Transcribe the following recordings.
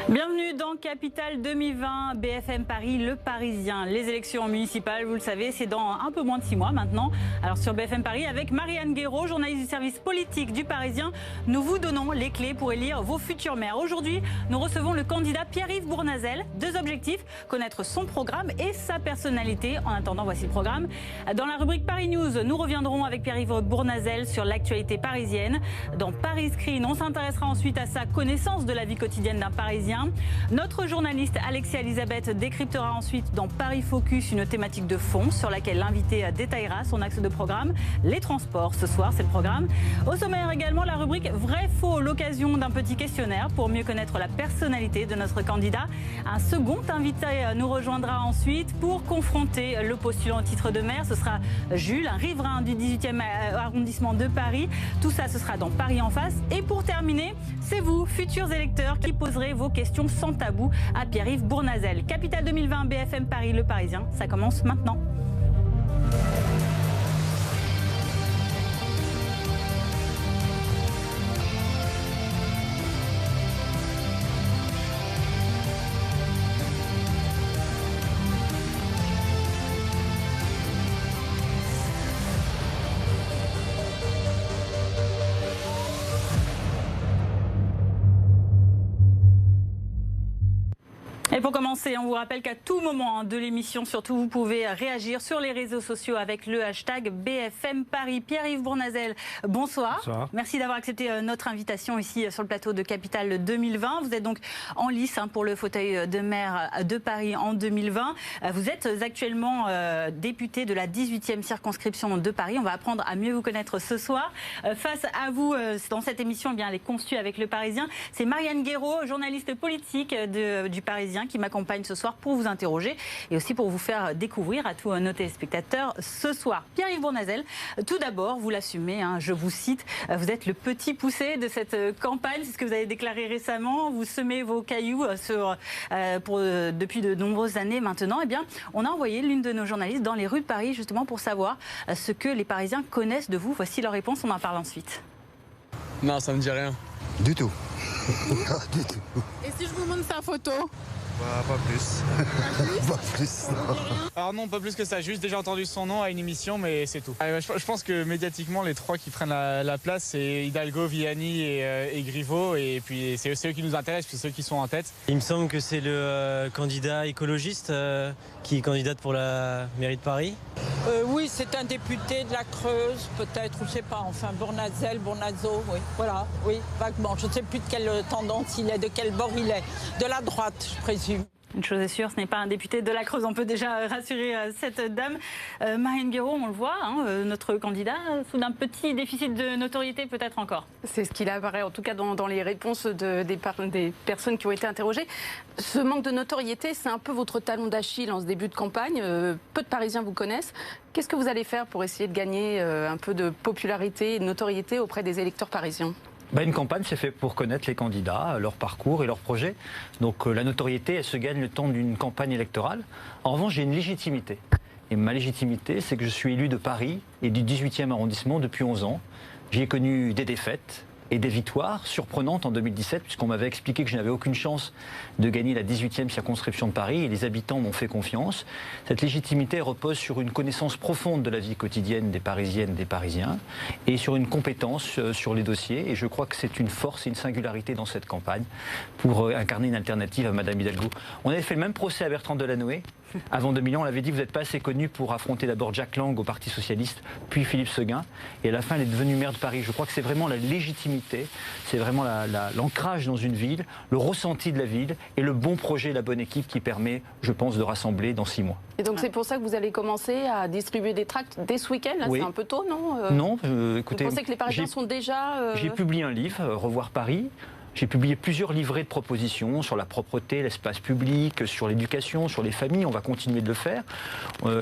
Bienvenue dans Capitale 2020, BFM Paris, Le Parisien. Les élections municipales, vous le savez, c'est dans un peu moins de 6 mois maintenant. Alors sur BFM Paris, avec Marianne Guéraud, journaliste du service politique du Parisien, nous vous donnons les clés pour élire vos futurs maires. Aujourd'hui, nous recevons le candidat Pierre-Yves Bournazel. 2 objectifs, connaître son programme et sa personnalité. En attendant, voici le programme. Dans la rubrique Paris News, nous reviendrons avec Pierre-Yves Bournazel sur l'actualité parisienne. Dans Paris Screen, on s'intéressera ensuite à sa connaissance de la vie quotidienne d'un Parisien. Notre journaliste Alexia Elisabeth décryptera ensuite dans Paris Focus une thématique de fond sur laquelle l'invité détaillera son axe de programme, les transports. Ce soir, c'est le programme. Au sommaire également, la rubrique Vrai-Faux, l'occasion d'un petit questionnaire pour mieux connaître la personnalité de notre candidat. Un second invité nous rejoindra ensuite pour confronter le postulant au titre de maire. Ce sera Jules, un riverain du 18e arrondissement de Paris. Tout ça, ce sera dans Paris en face. Et pour terminer, c'est vous, futurs électeurs, qui poserez vos questions sans tabou à Pierre-Yves Bournazel. Capitale 2020, BFM Paris, Le Parisien, ça commence maintenant. Et pour commencer, on vous rappelle qu'à tout moment de l'émission, surtout, vous pouvez réagir sur les réseaux sociaux avec le hashtag BFM Paris. Pierre-Yves Bournazel, bonsoir. Bonsoir. Merci d'avoir accepté notre invitation ici sur le plateau de Capitale 2020. Vous êtes donc en lice pour le fauteuil de maire de Paris en 2020. Vous êtes actuellement député de la 18e circonscription de Paris. On va apprendre à mieux vous connaître ce soir. Face à vous, dans cette émission, eh bien, elle est conçue avec le Parisien. C'est Marianne Guéraud, journaliste politique du Parisien, qui m'accompagne ce soir pour vous interroger et aussi pour vous faire découvrir à tous nos téléspectateurs ce soir. Pierre-Yves Bournazel, tout d'abord, vous l'assumez, je vous cite, vous êtes le petit poussé de cette campagne, c'est ce que vous avez déclaré récemment, vous semez vos cailloux depuis de nombreuses années maintenant. Eh bien, on a envoyé l'une de nos journalistes dans les rues de Paris justement pour savoir ce que les Parisiens connaissent de vous. Voici leur réponse, on en parle ensuite. Non, ça me dit rien. Du tout. Du tout. Et si je vous montre sa photo? Pas plus. Pas plus, non. Alors non, pas plus que ça. J'ai juste déjà entendu son nom à une émission, mais c'est tout. Je pense que médiatiquement, les 3 qui prennent la place, c'est Hidalgo, Vianney et Griveaux. Et puis c'est eux qui nous intéressent, c'est ceux qui sont en tête. Il me semble que c'est le candidat écologiste qui est candidate pour la mairie de Paris. Oui, c'est un député de la Creuse, peut-être, je ne sais pas. Enfin, Bournazel, Bournazo, oui. Voilà, oui, vaguement. Je ne sais plus de quelle tendance il est, de quel bord il est. De la droite, je présume. Une chose est sûre, ce n'est pas un député de la Creuse, on peut déjà rassurer cette dame. Marianne Guéraud, on le voit, notre candidat, sous un petit déficit de notoriété peut-être encore. C'est ce qu'il apparaît en tout cas dans les réponses des personnes qui ont été interrogées. Ce manque de notoriété, c'est un peu votre talon d'Achille en ce début de campagne. Peu de Parisiens vous connaissent. Qu'est-ce que vous allez faire pour essayer de gagner un peu de popularité et de notoriété auprès des électeurs parisiens ? Une campagne, c'est fait pour connaître les candidats, leur parcours et leurs projets. Donc la notoriété, elle se gagne le temps d'une campagne électorale. En revanche, j'ai une légitimité. Et ma légitimité, c'est que je suis élu de Paris et du 18e arrondissement depuis 11 ans. J'y ai connu des défaites et des victoires surprenantes en 2017, puisqu'on m'avait expliqué que je n'avais aucune chance de gagner la 18e circonscription de Paris, et les habitants m'ont fait confiance. Cette légitimité repose sur une connaissance profonde de la vie quotidienne des Parisiennes, des Parisiens, et sur une compétence sur les dossiers, et je crois que c'est une force et une singularité dans cette campagne pour incarner une alternative à Madame Hidalgo. On avait fait le même procès à Bertrand Delanoë. Avant 2000 ans, on l'avait dit, vous n'êtes pas assez connu pour affronter d'abord Jack Lang au Parti Socialiste, puis Philippe Séguin, et à la fin, elle est devenue maire de Paris. Je crois que c'est vraiment la légitimité, c'est vraiment l'ancrage dans une ville, le ressenti de la ville, et le bon projet, la bonne équipe qui permet, je pense, de rassembler dans 6 mois. Et donc c'est pour ça que vous allez commencer à distribuer des tracts dès ce week-end, là, oui. C'est un peu tôt, non Non, écoutez... Vous pensez que les Parisiens sont déjà... J'ai publié un livre, Revoir Paris. J'ai publié plusieurs livrets de propositions sur la propreté, l'espace public, sur l'éducation, sur les familles. On va continuer de le faire.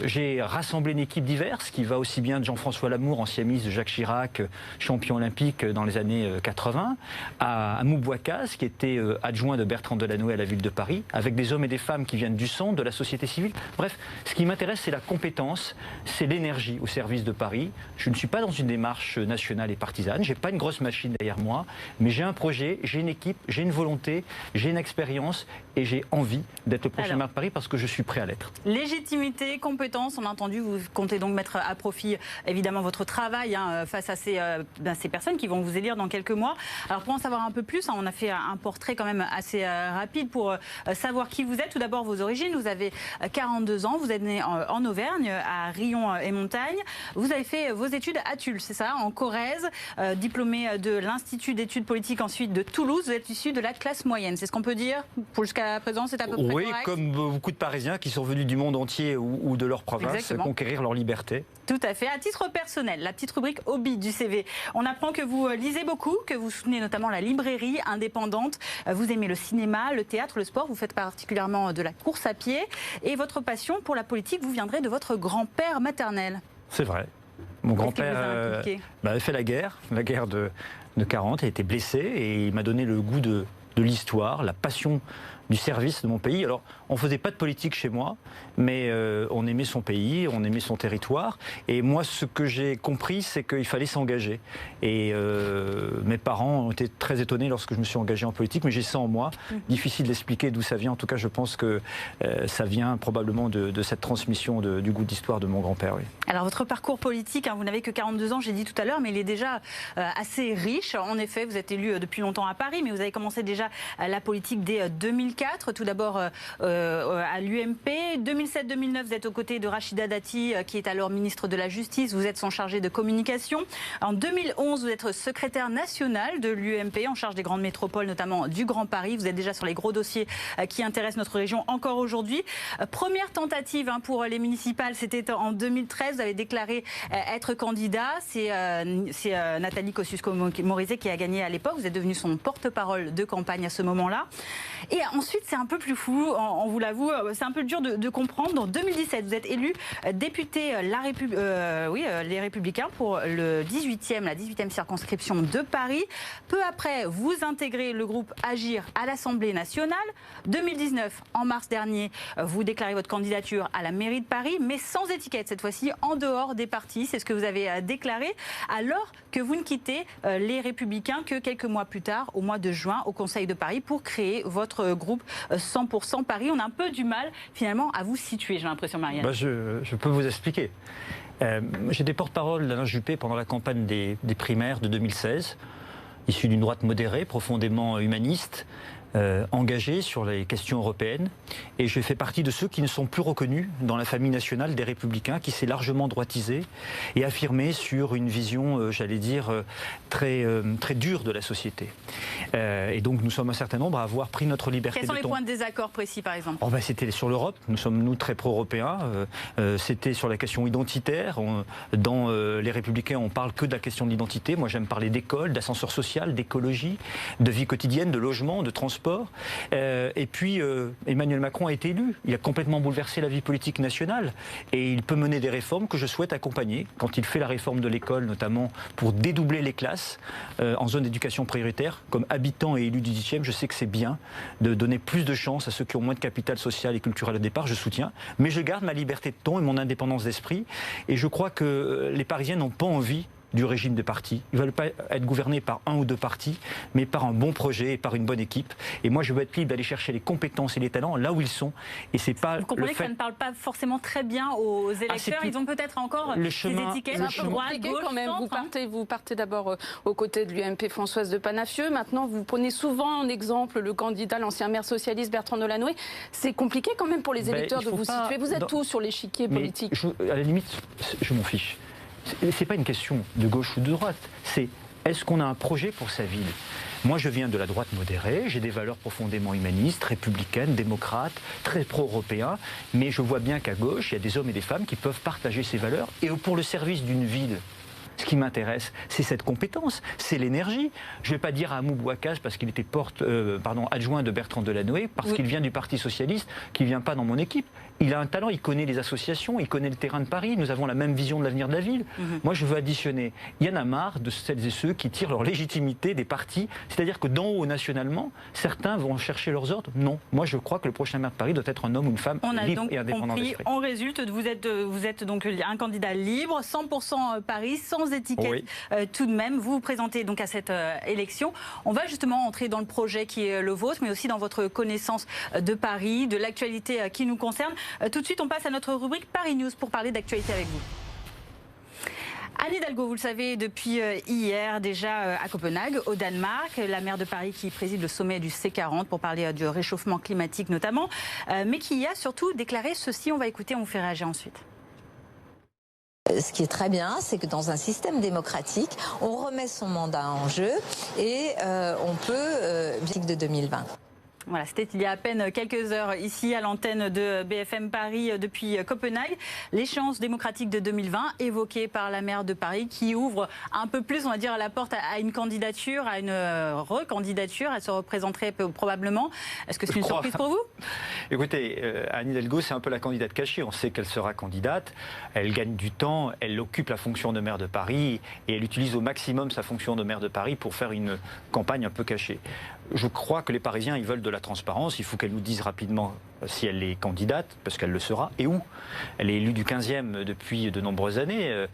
J'ai rassemblé une équipe diverse qui va aussi bien de Jean-François Lamour, ancien ministre de Jacques Chirac, champion olympique dans les années 80, à Moubouakaz, qui était adjoint de Bertrand Delanoë à la ville de Paris, avec des hommes et des femmes qui viennent du centre, de la société civile. Bref, ce qui m'intéresse, c'est la compétence, c'est l'énergie au service de Paris. Je ne suis pas dans une démarche nationale et partisane. Je n'ai pas une grosse machine derrière moi, mais j'ai un projet, j'ai j'ai une équipe, j'ai une volonté, j'ai une expérience et j'ai envie d'être le prochain maire de Paris parce que je suis prêt à l'être. Légitimité, compétence, on a entendu, vous comptez donc mettre à profit évidemment votre travail face à ces personnes qui vont vous élire dans quelques mois. Alors pour en savoir un peu plus, on a fait un portrait quand même assez rapide pour savoir qui vous êtes. Tout d'abord vos origines, vous avez 42 ans, vous êtes né en Auvergne, à Rion et Montagne. Vous avez fait vos études à Tulle, c'est ça, en Corrèze, diplômé de l'Institut d'études politiques ensuite de Toulouse. Vous êtes issu de la classe moyenne, c'est ce qu'on peut dire jusqu'à présent, c'est à peu près oui, correct. comme beaucoup de Parisiens qui sont venus du monde entier ou de leur province. Exactement. Conquérir leur liberté. Tout à fait. À titre personnel, la petite rubrique hobby du CV. On apprend que vous lisez beaucoup, que vous soutenez notamment la librairie indépendante. Vous aimez le cinéma, le théâtre, le sport. Vous faites particulièrement de la course à pied. Et votre passion pour la politique vous viendrait de votre grand-père maternel. C'est vrai. Mon grand-père a fait la guerre de 40. Il a été blessé et il m'a donné le goût de l'histoire, la passion du service de mon pays. Alors, on ne faisait pas de politique chez moi, mais on aimait son pays, on aimait son territoire. Et moi, ce que j'ai compris, c'est qu'il fallait s'engager. Et mes parents ont été très étonnés lorsque je me suis engagé en politique, mais j'ai ça en moi. Difficile d'expliquer d'où ça vient. En tout cas, je pense que ça vient probablement de cette transmission du goût d'histoire de mon grand-père. Oui. Alors, votre parcours politique, vous n'avez que 42 ans, j'ai dit tout à l'heure, mais il est déjà assez riche. En effet, vous êtes élu depuis longtemps à Paris, mais vous avez commencé déjà la politique dès 2004. Tout d'abord à l'UMP. 2007-2009, vous êtes aux côtés de Rachida Dati, qui est alors ministre de la Justice. Vous êtes son chargé de communication. En 2011, vous êtes secrétaire national de l'UMP, en charge des grandes métropoles, notamment du Grand Paris. Vous êtes déjà sur les gros dossiers qui intéressent notre région encore aujourd'hui. Première tentative pour les municipales, c'était en 2013. Vous avez déclaré être candidat. C'est Nathalie Kosciusko-Morizet qui a gagné à l'époque. Vous êtes devenu son porte-parole de campagne à ce moment-là. Et ensuite, c'est un peu plus flou, on vous l'avoue, c'est un peu dur de comprendre. En 2017, vous êtes élu député les Républicains pour la 18e circonscription de Paris. Peu après, vous intégrez le groupe Agir à l'Assemblée nationale. 2019, en mars dernier, vous déclarez votre candidature à la mairie de Paris, mais sans étiquette cette fois-ci, en dehors des partis. C'est ce que vous avez déclaré, alors que vous ne quittez les Républicains que quelques mois plus tard, au mois de juin, au Conseil de Paris, pour créer votre groupe 100% Paris. On a un peu du mal, finalement, à vous situer, j'ai l'impression, Marianne. Je peux vous expliquer. J'étais porte-parole d'Alain Juppé pendant la campagne des primaires de 2016, issu d'une droite modérée, profondément humaniste, engagé sur les questions européennes. Et je fais partie de ceux qui ne sont plus reconnus dans la famille nationale des Républicains, qui s'est largement droitisé et affirmé sur une vision, j'allais dire, très dure de la société. Et donc nous sommes un certain nombre à avoir pris notre liberté. Quels sont les points de désaccord précis, par exemple? C'était sur l'Europe. Nous sommes, très pro-européens. C'était sur la question identitaire. Dans les Républicains, on parle que de la question de l'identité. Moi, j'aime parler d'école, d'ascenseur social, d'écologie, de vie quotidienne, de logement, de transport. Et puis, Emmanuel Macron a été élu. Il a complètement bouleversé la vie politique nationale. Et il peut mener des réformes que je souhaite accompagner. Quand il fait la réforme de l'école, notamment pour dédoubler les classes en zone d'éducation prioritaire, comme habitant et élu du 18e, je sais que c'est bien de donner plus de chance à ceux qui ont moins de capital social et culturel au départ. Je soutiens. Mais je garde ma liberté de ton et mon indépendance d'esprit. Et je crois que les Parisiens n'ont pas envie du régime de parti. Ils ne veulent pas être gouvernés par un ou deux partis, mais par un bon projet et par une bonne équipe. Et moi, je veux être libre d'aller chercher les compétences et les talents là où ils sont. Et c'est pas. Vous comprenez que ça ne parle pas forcément très bien aux électeurs. Ils ont peut-être encore des étiquettes un peu droite, gauche, quand même. centre. Vous partez d'abord aux côtés de l'UMP Françoise de Panafieux. Maintenant, vous prenez souvent en exemple le candidat, l'ancien maire socialiste Bertrand Delanoë. C'est compliqué quand même pour les électeurs de vous situer. Vous êtes où sur l'échiquier politique? À la limite, je m'en fiche. C'est pas une question de gauche ou de droite, c'est est-ce qu'on a un projet pour sa ville? Moi, je viens de la droite modérée, j'ai des valeurs profondément humanistes, républicaines, démocrates, très pro-européens, mais je vois bien qu'à gauche, il y a des hommes et des femmes qui peuvent partager ces valeurs et pour le service d'une ville. Ce qui m'intéresse, c'est cette compétence, c'est l'énergie. Je ne vais pas dire à Hamou Bouakas parce qu'il était adjoint de Bertrand Delanoë, parce qu'il vient du Parti Socialiste, qu'il ne vient pas dans mon équipe. Il a un talent, il connaît les associations, il connaît le terrain de Paris, nous avons la même vision de l'avenir de la ville. Moi, je veux additionner. Il y en a marre de celles et ceux qui tirent leur légitimité des partis, c'est-à-dire que d'en haut, nationalement, certains vont chercher leurs ordres. Non, moi je crois que le prochain maire de Paris doit être un homme ou une femme libre et indépendant d'esprit. On résulte, vous êtes donc un candidat libre, 100% Paris, sans sans étiquette tout de même. Vous vous présentez donc à cette élection. On va justement entrer dans le projet qui est le vôtre, mais aussi dans votre connaissance de Paris, de l'actualité qui nous concerne. Tout de suite, on passe à notre rubrique Paris News pour parler d'actualité avec vous. Anne Hidalgo, vous le savez, depuis hier déjà à Copenhague, au Danemark, la maire de Paris qui préside le sommet du C40 pour parler du réchauffement climatique notamment, mais qui a surtout déclaré ceci, on va écouter, on vous fait réagir ensuite. Ce qui est très bien, c'est que dans un système démocratique, on remet son mandat en jeu et on peut de 2020. Voilà, c'était il y a à peine quelques heures ici à l'antenne de BFM Paris depuis Copenhague. L'échéance démocratique de 2020 évoquée par la maire de Paris qui ouvre un peu plus, on va dire, la porte à une candidature, à une recandidature. Elle se représenterait probablement. Est-ce que c'est une surprise pour vous? Écoutez, Anne Hidalgo, c'est un peu la candidate cachée. On sait qu'elle sera candidate. Elle gagne du temps. Elle occupe la fonction de maire de Paris et elle utilise au maximum sa fonction de maire de Paris pour faire une campagne un peu cachée. Je crois que les Parisiens, ils veulent de la transparence. Il faut qu'elle nous dise rapidement si elle est candidate, parce qu'elle le sera, et où. Elle est élue du 15e depuis de nombreuses années.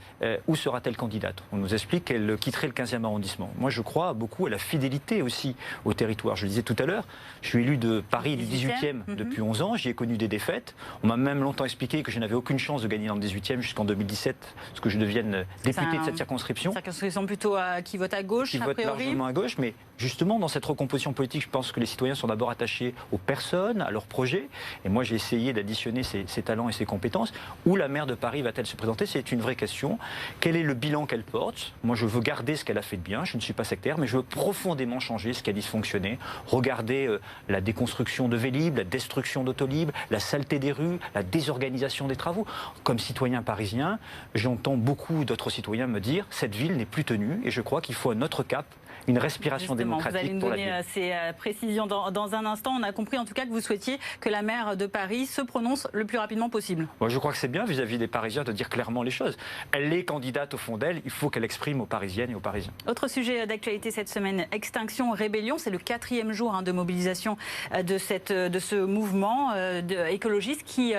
Où sera-t-elle candidate? On nous explique qu'elle quitterait le 15e arrondissement. Moi, je crois beaucoup à la fidélité aussi au territoire. Je le disais tout à l'heure, je suis élu de Paris du 18e depuis 11 ans. J'y ai connu des défaites. On m'a même longtemps expliqué que je n'avais aucune chance de gagner dans le 18e jusqu'en 2017, parce que je devienne député de cette circonscription. Circonscription plutôt qui vote à gauche, qui vote largement à gauche, mais justement, dans cette recomposition politique, je pense que les citoyens sont d'abord attachés aux personnes, à leurs projets. Et moi, j'ai essayé d'additionner ces talents et ces compétences. Où la maire de Paris va-t-elle se présenter? C'est une vraie question. Quel est le bilan qu'elle porte? Moi, je veux garder ce qu'elle a fait de bien. Je ne suis pas sectaire, mais je veux profondément changer ce qui a dysfonctionné. Regarder la déconstruction de Vélib, la destruction d'Autolib, la saleté des rues, la désorganisation des travaux. Comme citoyen parisien, j'entends beaucoup d'autres citoyens me dire cette ville n'est plus tenue et je crois qu'il faut un autre cap, une respiration démocratique. Vous allez nous pour donner la ville. ces précisions dans un instant. On a compris en tout cas que vous souhaitiez que la maire de Paris se prononce le plus rapidement possible. Moi, je crois que c'est bien vis-à-vis des Parisiens de dire clairement les choses. Elle est candidate au fond d'elle, il faut qu'elle exprime aux Parisiennes et aux Parisiens. Autre sujet d'actualité cette semaine, Extinction Rébellion. C'est le 4e jour de mobilisation de ce mouvement écologiste qui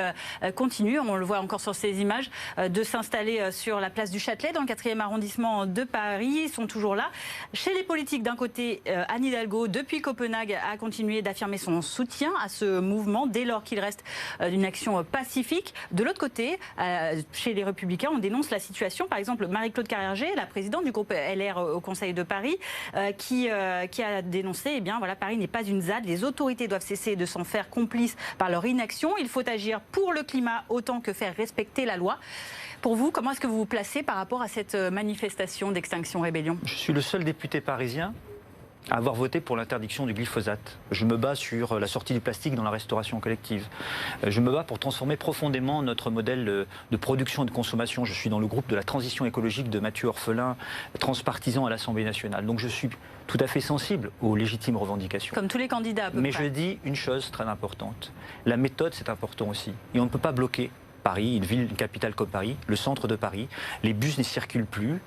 continue, on le voit encore sur ces images, de s'installer sur la place du Châtelet dans le 4e arrondissement de Paris. Ils sont toujours là. Chez les politique. D'un côté, Anne Hidalgo, depuis Copenhague, a continué d'affirmer son soutien à ce mouvement dès lors qu'il reste d'une action pacifique. De l'autre côté, chez les Républicains, on dénonce la situation. Par exemple, Marie-Claude Carrère-Gée, la présidente du groupe LR au Conseil de Paris, qui a dénoncé, Paris n'est pas une ZAD. Les autorités doivent cesser de s'en faire complices par leur inaction. Il faut agir pour le climat autant que faire respecter la loi. Pour vous, comment est-ce que vous vous placez par rapport à cette manifestation d'Extinction Rébellion? Je suis le seul député parisien à avoir voté pour l'interdiction du glyphosate. Je me bats sur la sortie du plastique dans la restauration collective. Je me bats pour transformer profondément notre modèle de production et de consommation. Je suis dans le groupe de la transition écologique de Mathieu Orphelin, transpartisan à l'Assemblée nationale. Donc je suis tout à fait sensible aux légitimes revendications. Comme tous les candidats à peu près. Mais je dis une chose très importante. La méthode, c'est important aussi. Et on ne peut pas bloquer Paris, une capitale comme Paris, le centre de Paris. Les bus ne circulent plus.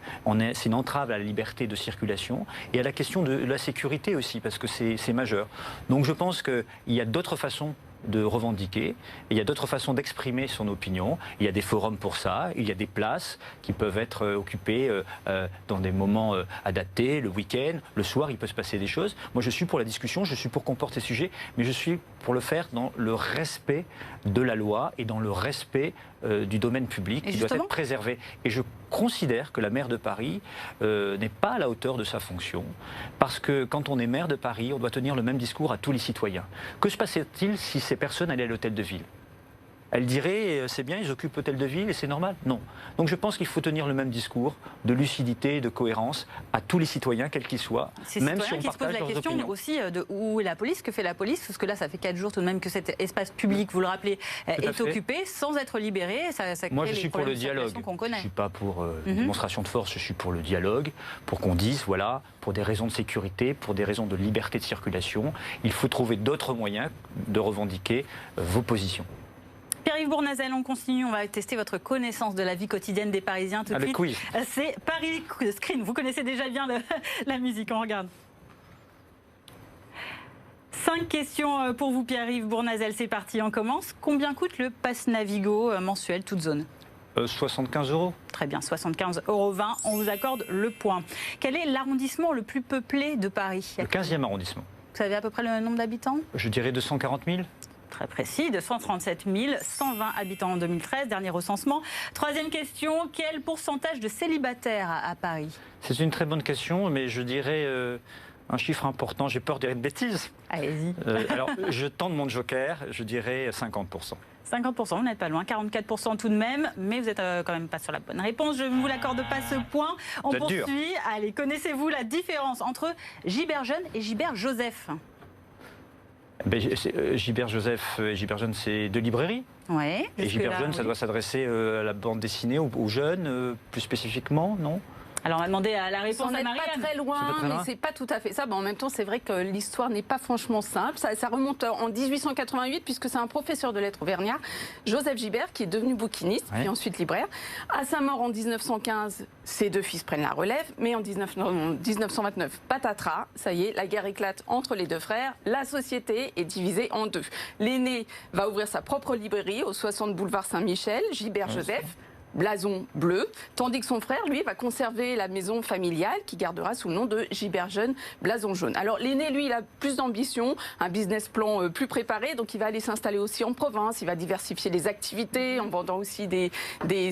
C'est une entrave à la liberté de circulation et à la question de la sécurité aussi, parce que c'est majeur. Donc je pense qu'il y a d'autres façons de revendiquer, et il y a d'autres façons d'exprimer son opinion. Il y a des forums pour ça, il y a des places qui peuvent être occupées dans des moments adaptés, le week-end, le soir, il peut se passer des choses. Moi, je suis pour la discussion, je suis pour qu'on porte ces sujets, mais je suis pour le faire dans le respect de la loi et dans le respect du domaine public qui doit être préservé. Et je considère que la maire de Paris n'est pas à la hauteur de sa fonction, parce que quand on est maire de Paris, on doit tenir le même discours à tous les citoyens. Que se passait-il si ces personnes allaient à l'hôtel de ville? Elle dirait, c'est bien, ils occupent l'hôtel de ville et c'est normal? Non. Donc je pense qu'il faut tenir le même discours de lucidité, de cohérence à tous les citoyens, quels qu'ils soient, même si on partage leurs opinions. Ces citoyens qui se posent la question aussi de où est la police, que fait la police? Parce que là, ça fait 4 jours tout de même que cet espace public, vous le rappelez, est occupé sans être libéré. Moi, je suis pour le dialogue. Je ne suis pas pour une démonstration de force, je suis pour le dialogue, pour qu'on dise, voilà, pour des raisons de sécurité, pour des raisons de liberté de circulation, il faut trouver d'autres moyens de revendiquer vos positions. Pierre-Yves Bournazel, on continue, on va tester votre connaissance de la vie quotidienne des Parisiens tout de suite. Quiz. C'est Paris Screen, vous connaissez déjà bien la musique, on regarde. 5 questions pour vous Pierre-Yves Bournazel, c'est parti, on commence. Combien coûte le pass Navigo mensuel, toute zone? 75 €. Très bien, 75,20 €. On vous accorde le point. Quel est l'arrondissement le plus peuplé de Paris? Le 15e arrondissement. Vous savez à peu près le nombre d'habitants? Je dirais 240 000. Très précis, 237 120 habitants en 2013, dernier recensement. Troisième question, quel pourcentage de célibataires à Paris? C'est une très bonne question, mais je dirais un chiffre important. J'ai peur de dire une bêtise. Allez-y. Alors, je tente mon joker, je dirais 50%. 50%, vous n'êtes pas loin, 44% tout de même, mais vous n'êtes quand même pas sur la bonne réponse. Je ne vous l'accorde pas ce point. On poursuit. Dur. Allez, connaissez-vous la différence entre Gilbert Jeune et Gilbert Joseph? Gilbert Joseph et Gilbert Jeune, c'est deux librairies. Oui. Et Gilbert Jeune, ça doit s'adresser à la bande dessinée, aux jeunes, plus spécifiquement, non? Alors on va demander à la réponse à Marianne. Pas très loin, mais c'est pas tout à fait ça. Bon, en même temps, c'est vrai que l'histoire n'est pas franchement simple. Ça remonte en 1888, puisque c'est un professeur de lettres auvergnat, Joseph Gilbert, qui est devenu bouquiniste, puis ensuite libraire. À sa mort en 1915, ses deux fils prennent la relève, mais en 1929, patatras, ça y est, la guerre éclate entre les deux frères. La société est divisée en deux. L'aîné va ouvrir sa propre librairie au 60 boulevard Saint-Michel, Gilbert Joseph. Blason bleu, tandis que son frère, lui, va conserver la maison familiale qui gardera sous le nom de Gilbert Jeune, blason jaune. Alors l'aîné, lui, il a plus d'ambition, un business plan plus préparé, donc il va aller s'installer aussi en province, il va diversifier les activités en vendant aussi des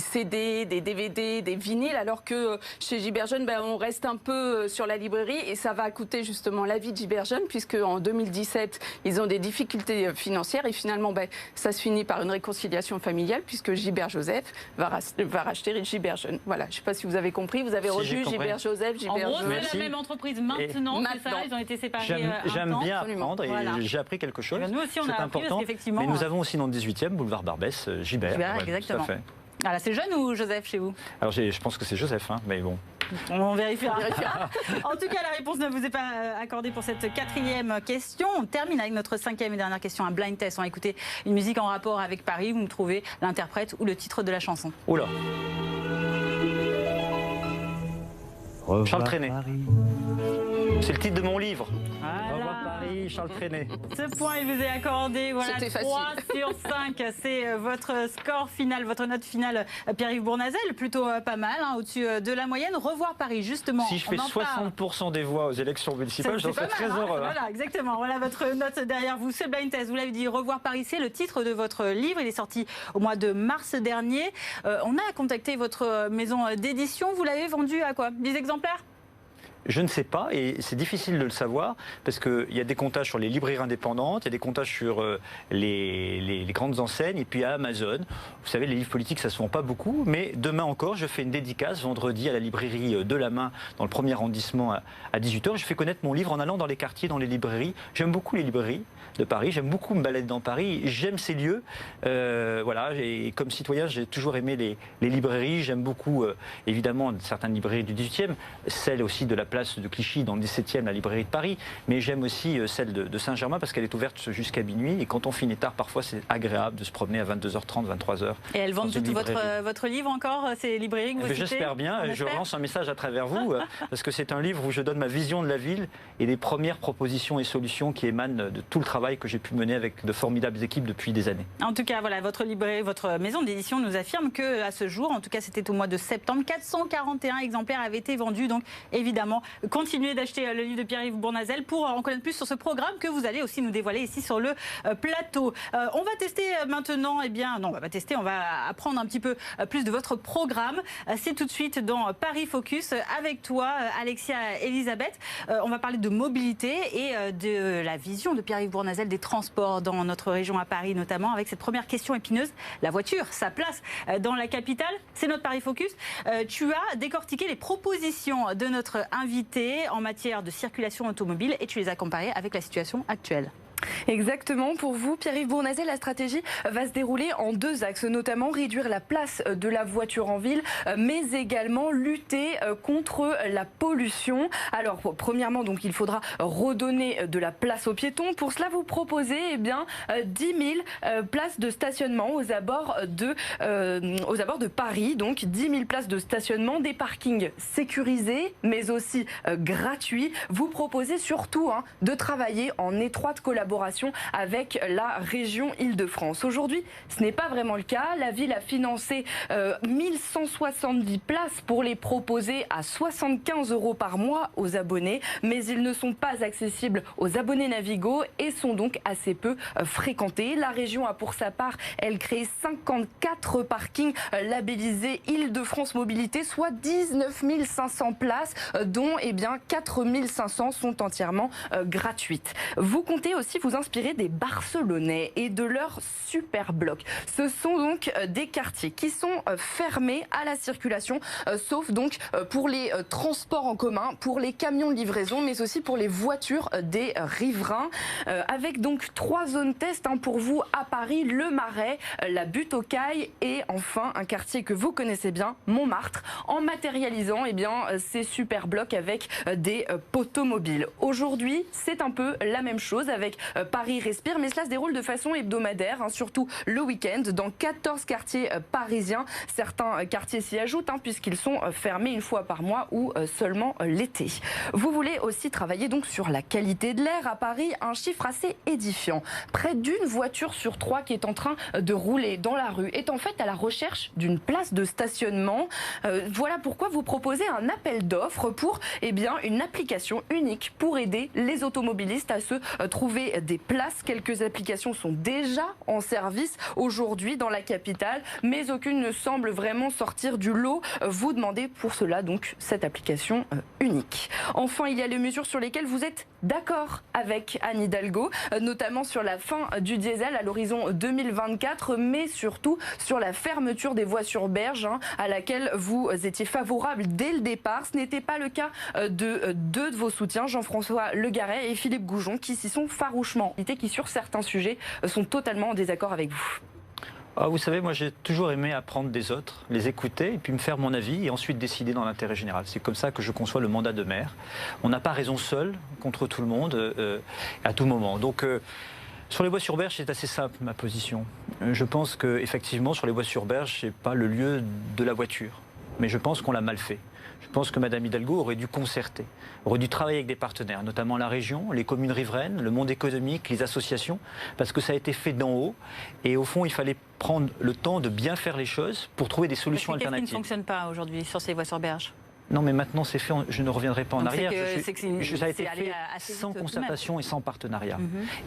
CD, des DVD, des vinyles, alors que chez Gilbert Jeune, on reste un peu sur la librairie et ça va coûter justement la vie de Gilbert Jeune, puisque en 2017, ils ont des difficultés financières et finalement, ça se finit par une réconciliation familiale, puisque Gilbert Joseph va racheter Gilbert Jeune. Voilà, je ne sais pas si vous avez compris, vous avez revu Gilbert Joseph, Gilbert Jeune. En gros, c'est la même entreprise maintenant, c'est ça, ils ont été séparés J'aime bien apprendre et j'ai appris quelque chose. Nous aussi, on a appris important, effectivement. Mais nous avons aussi dans le 18e, boulevard Barbès, Gilbert. Exactement. Tout à fait. Alors, c'est Jeune ou Joseph chez vous? Alors, je pense que c'est Joseph, mais bon. On vérifiera. En tout cas, la réponse ne vous est pas accordée pour cette quatrième question. On termine avec notre cinquième et dernière question, un blind test. On va écouter une musique en rapport avec Paris. Vous me trouvez l'interprète ou le titre de la chanson. Oula. Charles Trenet. C'est le titre de mon livre. Voilà. Au revoir Paris, Charles Trenet. Ce point, il vous est accordé. Voilà, 3 sur 5. C'est votre score final, votre note finale, Pierre-Yves Bournazel. Plutôt pas mal, au-dessus de la moyenne. Revoir Paris, justement. Si je fais 60% des voix aux élections municipales, j'en serais très heureux. Voilà, exactement. Voilà votre note derrière vous. C'est blind test. Vous l'avez dit, Revoir Paris, c'est le titre de votre livre. Il est sorti au mois de mars dernier. On a contacté votre maison d'édition. Vous l'avez vendu à quoi? 10 exemplaires? Je ne sais pas, et c'est difficile de le savoir, parce qu'il y a des comptages sur les librairies indépendantes, il y a des comptages sur les grandes enseignes, et puis à Amazon. Vous savez, les livres politiques, ça ne se vend pas beaucoup, mais demain encore, je fais une dédicace, vendredi, à la librairie de la Main, dans le premier arrondissement, à 18 h. Je fais connaître mon livre en allant dans les quartiers, dans les librairies. J'aime beaucoup les librairies de Paris, j'aime beaucoup me balader dans Paris, j'aime ces lieux. Voilà, et comme citoyen, j'ai toujours aimé les librairies. J'aime beaucoup, évidemment, certaines librairies du 18e, celle aussi de la place de Clichy dans le 17e, la librairie de Paris, mais j'aime aussi celle de Saint-Germain parce qu'elle est ouverte jusqu'à minuit et quand on finit tard, parfois c'est agréable de se promener à 22h30, 23h. Et elles vendent tout votre livre encore, ces librairies que vous citez? J'espère bien, je lance un message à travers vous parce que c'est un livre où je donne ma vision de la ville et des premières propositions et solutions qui émanent de tout le travail que j'ai pu mener avec de formidables équipes depuis des années. En tout cas, voilà, votre librairie, votre maison d'édition nous affirme que à ce jour, en tout cas c'était au mois de septembre, 441 exemplaires avaient été vendus, donc évidemment continuez d'acheter le livre de Pierre-Yves Bournazel pour en connaître plus sur ce programme que vous allez aussi nous dévoiler ici sur le plateau. On va tester maintenant, on va apprendre un petit peu plus de votre programme. C'est tout de suite dans Paris Focus avec toi, Alexia Elisabeth. On va parler de mobilité et de la vision de Pierre-Yves Bournazel des transports dans notre région à Paris, notamment avec cette première question épineuse, la voiture, sa place dans la capitale. C'est notre Paris Focus. Tu as décortiqué les propositions de notre invité en matière de circulation automobile et tu les as comparées avec la situation actuelle. Exactement. Pour vous, Pierre-Yves Bournazel, la stratégie va se dérouler en deux axes, notamment réduire la place de la voiture en ville, mais également lutter contre la pollution. Alors, premièrement, donc, il faudra redonner de la place aux piétons. Pour cela, vous proposez 10 000 places de stationnement aux abords de Paris. Donc, 10 000 places de stationnement, des parkings sécurisés, mais aussi gratuits. Vous proposez surtout de travailler en étroite collaboration collaboration avec la région Île-de-France. Aujourd'hui, ce n'est pas vraiment le cas. La ville a financé 1170 places pour les proposer à 75 € par mois aux abonnés, mais ils ne sont pas accessibles aux abonnés Navigo et sont donc assez peu fréquentés. La région a pour sa part, elle crée 54 parkings labellisés Île-de-France Mobilité, soit 19 500 places, dont 4 500 sont entièrement gratuites. Vous comptez aussi vous inspirer des Barcelonais et de leur super bloc. Ce sont donc des quartiers qui sont fermés à la circulation, sauf donc pour les transports en commun, pour les camions de livraison, mais aussi pour les voitures des riverains, avec donc 3 zones test pour vous à Paris, le Marais, la Butte aux Cailles et enfin un quartier que vous connaissez bien, Montmartre, en matérialisant ces super blocs avec des poteaux mobiles. Aujourd'hui, c'est un peu la même chose avec Paris Respire, mais cela se déroule de façon hebdomadaire, surtout le week-end, dans 14 quartiers parisiens. Certains quartiers s'y ajoutent puisqu'ils sont fermés une fois par mois ou seulement l'été. Vous voulez aussi travailler donc sur la qualité de l'air à Paris, un chiffre assez édifiant. Près d'une voiture sur 3 qui est en train de rouler dans la rue est en fait à la recherche d'une place de stationnement. Voilà pourquoi vous proposez un appel d'offres pour une application unique pour aider les automobilistes à se trouver des places. Quelques applications sont déjà en service aujourd'hui dans la capitale, mais aucune ne semble vraiment sortir du lot. Vous demandez pour cela donc cette application unique. Enfin, il y a les mesures sur lesquelles vous êtes d'accord avec Anne Hidalgo, notamment sur la fin du diesel à l'horizon 2024, mais surtout sur la fermeture des voies sur berge à laquelle vous étiez favorable dès le départ. Ce n'était pas le cas de deux de vos soutiens, Jean-François Legaret et Philippe Goujon, qui s'y sont farouchement et qui sur certains sujets sont totalement en désaccord avec vous. Vous savez, moi j'ai toujours aimé apprendre des autres, les écouter et puis me faire mon avis et ensuite décider dans l'intérêt général. C'est comme ça que je conçois le mandat de maire. On n'a pas raison seul contre tout le monde à tout moment. Donc sur les voies sur berge, c'est assez simple ma position. Je pense qu'effectivement sur les voies sur berge, ce n'est pas le lieu de la voiture. Mais je pense qu'on l'a mal fait. Je pense que Mme Hidalgo aurait dû concerter, aurait dû travailler avec des partenaires, notamment la région, les communes riveraines, le monde économique, les associations, parce que ça a été fait d'en haut. Et au fond, il fallait prendre le temps de bien faire les choses pour trouver des solutions alternatives. Qu'est-ce qui ne fonctionne pas aujourd'hui sur ces voies sur berge ? Non, mais maintenant c'est fait, je ne reviendrai pas en donc arrière. Ça a été fait sans concertation et sans partenariat.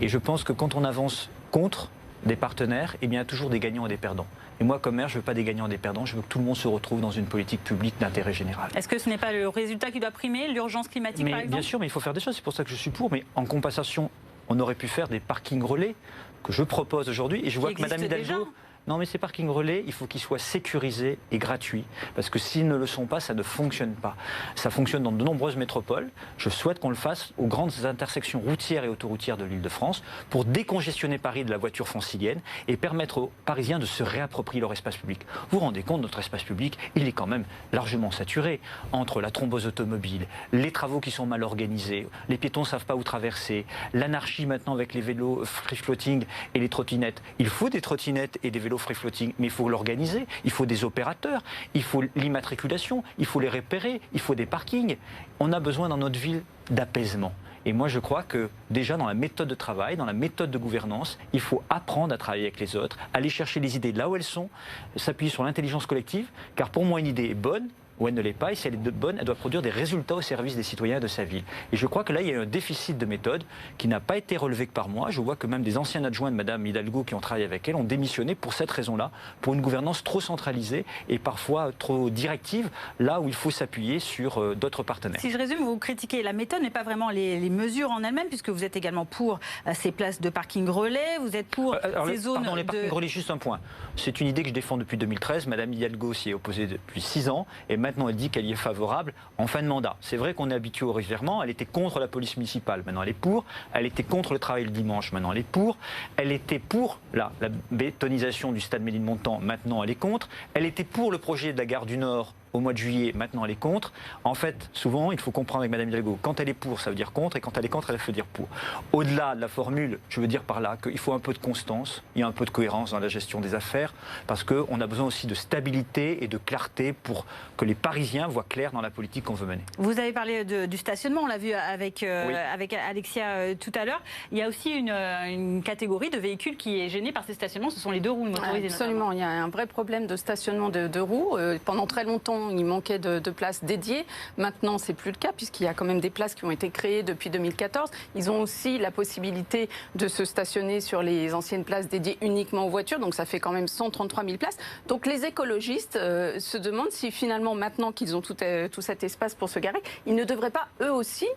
Et je pense que quand on avance contre des partenaires, il y a toujours des gagnants et des perdants. Et moi, comme maire, je ne veux pas des gagnants et des perdants, je veux que tout le monde se retrouve dans une politique publique d'intérêt général. Est-ce que ce n'est pas le résultat qui doit primer, l'urgence climatique par exemple ? Bien sûr, mais il faut faire des choses, c'est pour ça que je suis pour. Mais en compensation, on aurait pu faire des parkings relais que je propose aujourd'hui. Et je vois que Mme Hidalgo... Non, mais ces parkings relais, il faut qu'ils soient sécurisés et gratuits. Parce que s'ils ne le sont pas, ça ne fonctionne pas. Ça fonctionne dans de nombreuses métropoles. Je souhaite qu'on le fasse aux grandes intersections routières et autoroutières de l'Île-de-France pour décongestionner Paris de la voiture francilienne et permettre aux Parisiens de se réapproprier leur espace public. Vous vous rendez compte, notre espace public, il est quand même largement saturé. Entre la thrombose automobile, les travaux qui sont mal organisés, les piétons ne savent pas où traverser, l'anarchie maintenant avec les vélos free-floating et les trottinettes. Il faut des trottinettes et des vélos free-floating, mais il faut l'organiser, il faut des opérateurs, il faut l'immatriculation, il faut les repérer, il faut des parkings. On a besoin dans notre ville d'apaisement. Et moi, je crois que déjà dans la méthode de travail, dans la méthode de gouvernance, il faut apprendre à travailler avec les autres, aller chercher les idées là où elles sont, s'appuyer sur l'intelligence collective, car pour moi, une idée est bonne, ou elle ne l'est pas, et si elle est bonne, elle doit produire des résultats au service des citoyens de sa ville. Et je crois que là, il y a un déficit de méthode qui n'a pas été relevé que par moi. Je vois que même des anciens adjoints de Mme Hidalgo qui ont travaillé avec elle ont démissionné pour cette raison-là, pour une gouvernance trop centralisée et parfois trop directive, là où il faut s'appuyer sur d'autres partenaires. Si je résume, vous critiquez la méthode, mais pas vraiment les mesures en elles-mêmes, puisque vous êtes également pour ces places de parking relais, vous êtes pour ces zones les parkings relais, juste un point. C'est une idée que je défends depuis 2013. Mme Hidalgo s'y est opposée depuis 6 ans, et maintenant elle dit qu'elle y est favorable en fin de mandat. C'est vrai qu'on est habitué au revirement. Elle était contre la police municipale, maintenant elle est pour. Elle était contre le travail le dimanche, maintenant elle est pour. Elle était pour la bétonisation du stade Ménilmontant, maintenant elle est contre. Elle était pour le projet de la gare du Nord au mois de juillet, maintenant elle est contre. En fait, souvent, il faut comprendre avec Mme Hidalgo, quand elle est pour, ça veut dire contre, et quand elle est contre, elle veut dire pour. Au-delà de la formule, je veux dire par là qu'il faut un peu de constance, il y a un peu de cohérence dans la gestion des affaires, parce qu'on a besoin aussi de stabilité et de clarté pour que les Parisiens voient clair dans la politique qu'on veut mener. Vous avez parlé du stationnement, on l'a vu avec Alexia tout à l'heure. Il y a aussi une catégorie de véhicules qui est gênée par ces stationnements, ce sont les deux roues motorisées. Absolument, il y a un vrai problème de stationnement de deux roues. Pendant très longtemps, il manquait de places dédiées. Maintenant, c'est plus le cas, puisqu'il y a quand même des places qui ont été créées depuis 2014. Ils ont aussi la possibilité de se stationner sur les anciennes places dédiées uniquement aux voitures, donc ça fait quand même 133 000 places. Donc les écologistes se demandent si finalement, maintenant qu'ils ont tout cet espace pour se garer, ils ne devraient pas eux aussi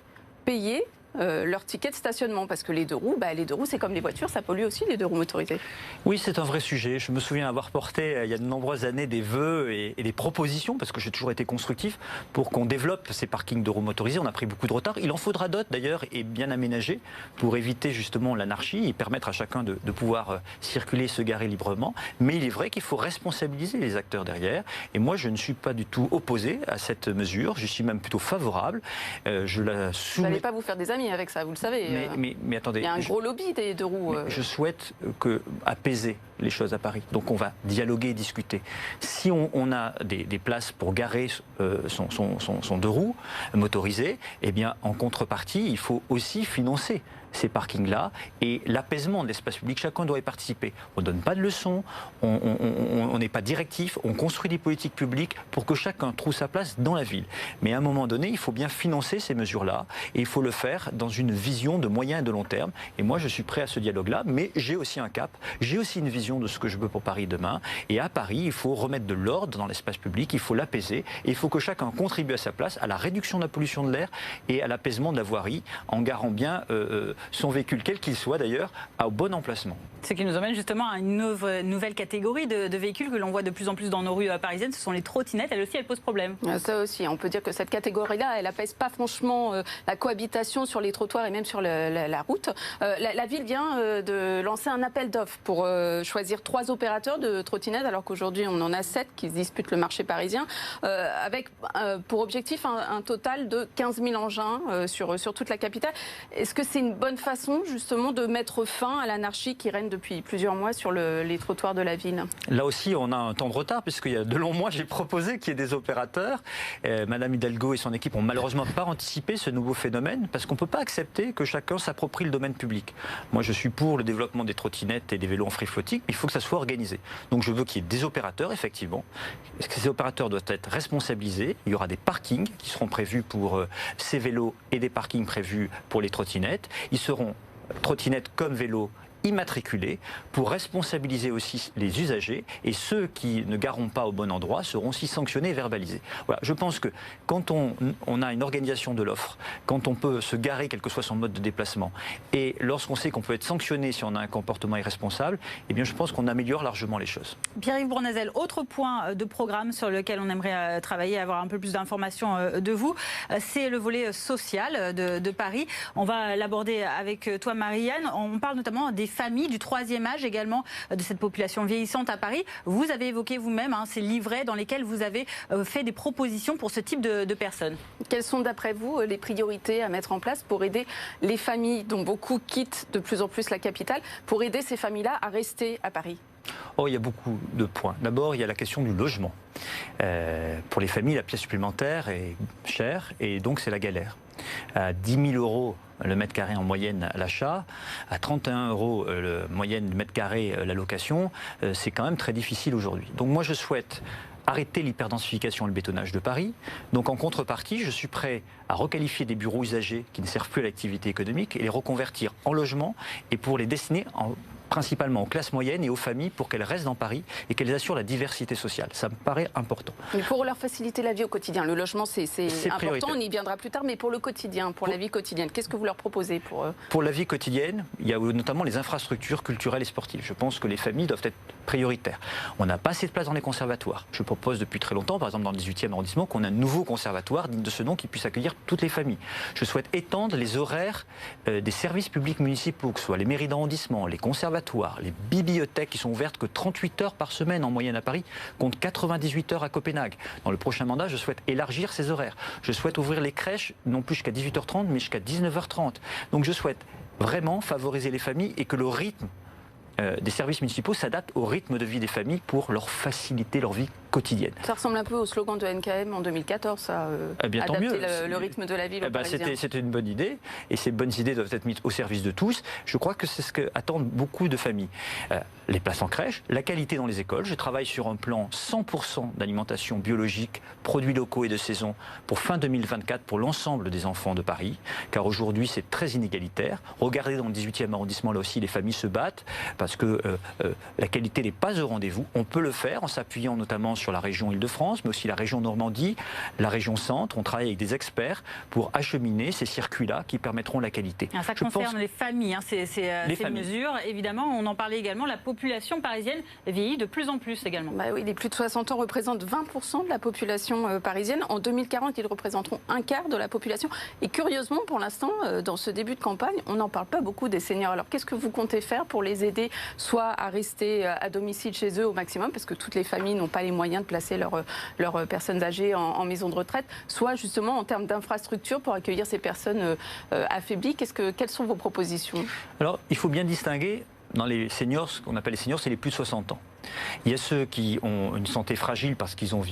payer leur ticket de stationnement, parce que les deux roues, c'est comme les voitures, ça pollue aussi, les deux roues motorisées. Oui, c'est un vrai sujet. Je me souviens avoir porté il y a de nombreuses années des vœux et des propositions, parce que j'ai toujours été constructif, pour qu'on développe ces parkings de roues motorisées. On a pris beaucoup de retard. Il en faudra d'autres d'ailleurs, et bien aménagés, pour éviter justement l'anarchie et permettre à chacun de pouvoir circuler, se garer librement. Mais il est vrai qu'il faut responsabiliser les acteurs derrière. Et moi, je ne suis pas du tout opposé à cette mesure. Je suis même plutôt favorable. Je la soumets... Vous n'allez pas vous faire des amis avec ça, vous le savez. Mais attendez. Il y a un gros lobby des deux roues. Je souhaite apaiser les choses à Paris. Donc on va dialoguer et discuter. Si on a des places pour garer son deux roues motorisé, eh bien en contrepartie, il faut aussi financer ces parkings-là et l'apaisement de l'espace public. Chacun doit y participer. On ne donne pas de leçons, on n'est pas directif, on construit des politiques publiques pour que chacun trouve sa place dans la ville. Mais à un moment donné, il faut bien financer ces mesures-là et il faut le faire dans une vision de moyen et de long terme. Et moi, je suis prêt à ce dialogue-là, mais j'ai aussi un cap, j'ai aussi une vision de ce que je veux pour Paris demain. Et à Paris, il faut remettre de l'ordre dans l'espace public, il faut l'apaiser et il faut que chacun contribue à sa place à la réduction de la pollution de l'air et à l'apaisement de la voirie en garant bien son véhicule, quel qu'il soit d'ailleurs, au bon emplacement. Ce qui nous amène justement à une nouvelle catégorie de véhicules que l'on voit de plus en plus dans nos rues parisiennes, ce sont les trottinettes. Elles aussi, elles posent problème. Ça aussi, on peut dire que cette catégorie-là, elle n'apaise pas franchement la cohabitation sur les trottoirs et même sur la route. La ville vient de lancer un appel d'offres pour choisir 3 opérateurs de trottinettes, alors qu'aujourd'hui on en a 7 qui se disputent le marché parisien, avec pour objectif un total de 15 000 engins sur toute la capitale. Est-ce que c'est une bonne façon justement de mettre fin à l'anarchie qui règne depuis plusieurs mois sur les trottoirs de la ville? Là aussi, on a un temps de retard, puisqu'il y a de longs mois, j'ai proposé qu'il y ait des opérateurs. Madame Hidalgo et son équipe ont malheureusement pas anticipé ce nouveau phénomène, parce qu'on ne peut pas accepter que chacun s'approprie le domaine public. Moi, je suis pour le développement des trottinettes et des vélos en free floating, mais il faut que ça soit organisé. Donc je veux qu'il y ait des opérateurs, effectivement. Ces opérateurs doivent être responsabilisés. Il y aura des parkings qui seront prévus pour ces vélos et des parkings prévus pour les trottinettes. Ils seront trottinettes comme vélos immatriculés pour responsabiliser aussi les usagers, et ceux qui ne gareront pas au bon endroit seront aussi sanctionnés et verbalisés. Voilà, je pense que quand on a une organisation de l'offre, quand on peut se garer quel que soit son mode de déplacement, et lorsqu'on sait qu'on peut être sanctionné si on a un comportement irresponsable, eh bien je pense qu'on améliore largement les choses. Pierre-Yves Bournazel, autre point de programme sur lequel on aimerait travailler, avoir un peu plus d'informations de vous, c'est le volet social de Paris. On va l'aborder avec toi, Marianne. On parle notamment des familles du 3e âge également, de cette population vieillissante à Paris. Vous avez évoqué vous-même ces livrets dans lesquels vous avez fait des propositions pour ce type de personnes. Quelles sont d'après vous les priorités à mettre en place pour aider les familles dont beaucoup quittent de plus en plus la capitale, pour aider ces familles-là à rester à Paris? Oh, il y a beaucoup de points. D'abord, il y a la question du logement. Pour les familles, la pièce supplémentaire est chère et donc c'est la galère. À 10 000 € le mètre carré en moyenne à l'achat, à 31 € le moyenne du mètre carré la location, c'est quand même très difficile aujourd'hui. Donc moi je souhaite arrêter l'hyperdensification et le bétonnage de Paris. Donc en contrepartie, je suis prêt à requalifier des bureaux usagés qui ne servent plus à l'activité économique et les reconvertir en logement, et pour les destiner principalement aux classes moyennes et aux familles pour qu'elles restent dans Paris et qu'elles assurent la diversité sociale. Ça me paraît important. Mais pour leur faciliter la vie au quotidien, le logement c'est important, on y viendra plus tard, mais pour le quotidien, pour la vie quotidienne, qu'est-ce que vous leur proposez pour... Pour la vie quotidienne, il y a notamment les infrastructures culturelles et sportives. Je pense que les familles doivent être prioritaire. On n'a pas assez de place dans les conservatoires. Je propose depuis très longtemps, par exemple dans le 18e arrondissement, qu'on ait un nouveau conservatoire digne de ce nom qui puisse accueillir toutes les familles. Je souhaite étendre les horaires des services publics municipaux, que ce soit les mairies d'arrondissement, les conservatoires, les bibliothèques qui sont ouvertes que 38 heures par semaine en moyenne à Paris, contre 98 heures à Copenhague. Dans le prochain mandat, je souhaite élargir ces horaires. Je souhaite ouvrir les crèches, non plus jusqu'à 18h30, mais jusqu'à 19h30. Donc je souhaite vraiment favoriser les familles et que le rythme des services municipaux s'adaptent au rythme de vie des familles pour leur faciliter leur vie quotidienne. Ça ressemble un peu au slogan de NKM en 2014, ça, adapter le rythme de la ville aux Parisiens. C'était une bonne idée, et ces bonnes idées doivent être mises au service de tous. Je crois que c'est ce qu'attendent beaucoup de familles. Les places en crèche, la qualité dans les écoles. Je travaille sur un plan 100% d'alimentation biologique, produits locaux et de saison pour fin 2024 pour l'ensemble des enfants de Paris, car aujourd'hui c'est très inégalitaire. Regardez dans le 18e arrondissement, là aussi les familles se battent parce que la qualité n'est pas au rendez-vous. On peut le faire en s'appuyant notamment sur la région Île-de-France, mais aussi la région Normandie, la région Centre. On travaille avec des experts pour acheminer ces circuits-là qui permettront la qualité. Alors ça concerne les familles, ces mesures. Évidemment, on en parlait également, la population parisienne vieillit de plus en plus également. Bah oui, les plus de 60 ans représentent 20% de la population parisienne. En 2040, ils représenteront un quart de la population. Et curieusement, pour l'instant, dans ce début de campagne, on n'en parle pas beaucoup des seniors. Alors qu'est-ce que vous comptez faire pour les aider, soit à rester à domicile chez eux au maximum, parce que toutes les familles n'ont pas les moyens de placer leurs personnes âgées en maison de retraite, soit justement en termes d'infrastructure pour accueillir ces personnes affaiblies. Quelles sont vos propositions? Alors, il faut bien distinguer dans les seniors, ce qu'on appelle les seniors, c'est les plus de 60 ans. Il y a ceux qui ont une santé fragile parce qu'ils ont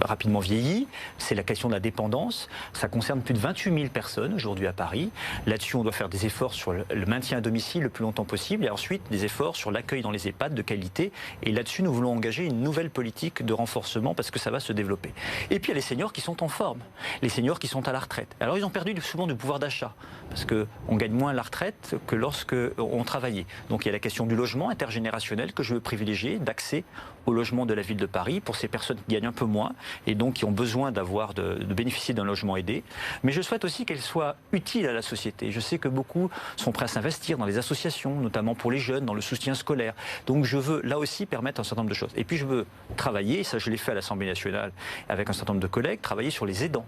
rapidement vieilli. C'est la question de la dépendance. Ça concerne plus de 28 000 personnes aujourd'hui à Paris. Là-dessus, on doit faire des efforts sur le maintien à domicile le plus longtemps possible et ensuite des efforts sur l'accueil dans les EHPAD de qualité. Et là-dessus, nous voulons engager une nouvelle politique de renforcement parce que ça va se développer. Et puis, il y a les seniors qui sont en forme, les seniors qui sont à la retraite. Alors, ils ont perdu souvent du pouvoir d'achat parce qu'on gagne moins à la retraite que lorsqu'on travaillait. Donc, il y a la question du logement intergénérationnel que je veux privilégier, d'accès au logement de la ville de Paris pour ces personnes qui gagnent un peu moins et donc qui ont besoin de bénéficier d'un logement aidé. Mais je souhaite aussi qu'elles soient utiles à la société. Je sais que beaucoup sont prêts à s'investir dans les associations, notamment pour les jeunes, dans le soutien scolaire. Donc je veux là aussi permettre un certain nombre de choses. Et puis je veux travailler, ça je l'ai fait à l'Assemblée nationale avec un certain nombre de collègues, travailler sur les aidants.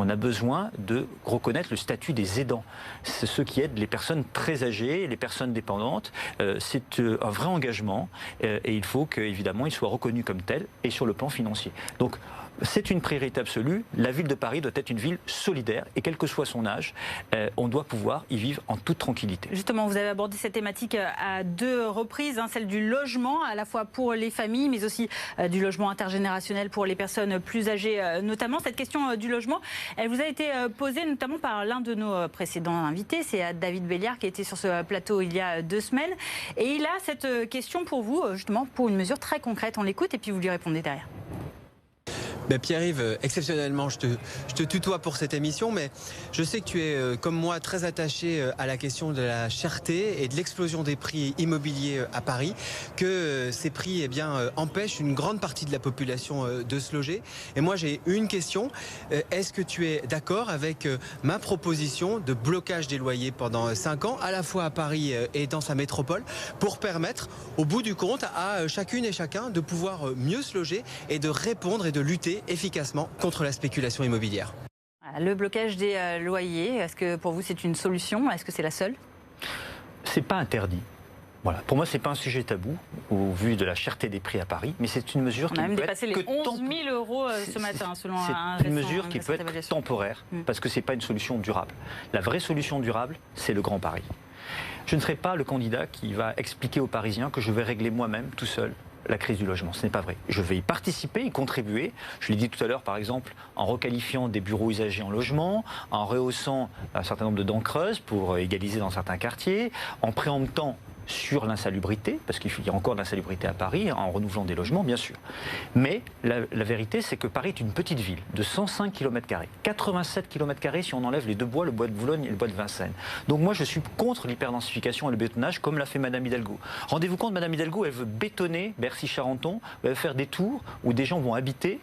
On a besoin de reconnaître le statut des aidants. C'est ceux qui aident les personnes très âgées, les personnes dépendantes. C'est un vrai engagement et il faut qu'évidemment ils soient reconnus comme tels et sur le plan financier. Donc c'est une priorité absolue. La ville de Paris doit être une ville solidaire et quel que soit son âge, on doit pouvoir y vivre en toute tranquillité. Justement, vous avez abordé cette thématique à deux reprises, celle du logement, à la fois pour les familles, mais aussi du logement intergénérationnel pour les personnes plus âgées notamment. Cette question du logement, elle vous a été posée notamment par l'un de nos précédents invités, c'est David Béliard qui était sur ce plateau il y a 2 semaines. Et il a cette question pour vous, justement, pour une mesure très concrète. On l'écoute et puis vous lui répondez derrière. Pierre-Yves, exceptionnellement, je te tutoie pour cette émission, mais je sais que tu es, comme moi, très attaché à la question de la cherté et de l'explosion des prix immobiliers à Paris, que ces prix empêchent une grande partie de la population de se loger. Et moi, j'ai une question. Est-ce que tu es d'accord avec ma proposition de blocage des loyers pendant 5 ans, à la fois à Paris et dans sa métropole, pour permettre, au bout du compte, à chacune et chacun de pouvoir mieux se loger et de répondre et de lutter efficacement contre la spéculation immobilière? Le blocage des loyers, est-ce que pour vous c'est une solution? Est-ce que c'est la seule? C'est pas interdit. Voilà. Pour moi, c'est pas un sujet tabou au vu de la cherté des prix à Paris, mais c'est une mesure qui peut dépassé les 11 000 euros ce matin, selon un C'est une mesure qui peut être temporaire, parce que c'est pas une solution durable. La vraie solution durable, c'est le Grand Paris. Je ne serai pas le candidat qui va expliquer aux Parisiens que je vais régler moi-même tout seul la crise du logement. Ce n'est pas vrai. Je vais y participer, y contribuer. Je l'ai dit tout à l'heure, par exemple, en requalifiant des bureaux usagers en logement, en rehaussant un certain nombre de dents creuses pour égaliser dans certains quartiers, en préemptant sur l'insalubrité, parce qu'il y a encore de l'insalubrité à Paris, en renouvelant des logements, bien sûr. Mais la vérité, c'est que Paris est une petite ville de 105 km². 87 km² si on enlève les 2 bois, le bois de Boulogne et le bois de Vincennes. Donc moi, je suis contre l'hyperdensification et le bétonnage, comme l'a fait Madame Hidalgo. Rendez-vous compte, Madame Hidalgo, elle veut bétonner Bercy-Charenton, elle veut faire des tours où des gens vont habiter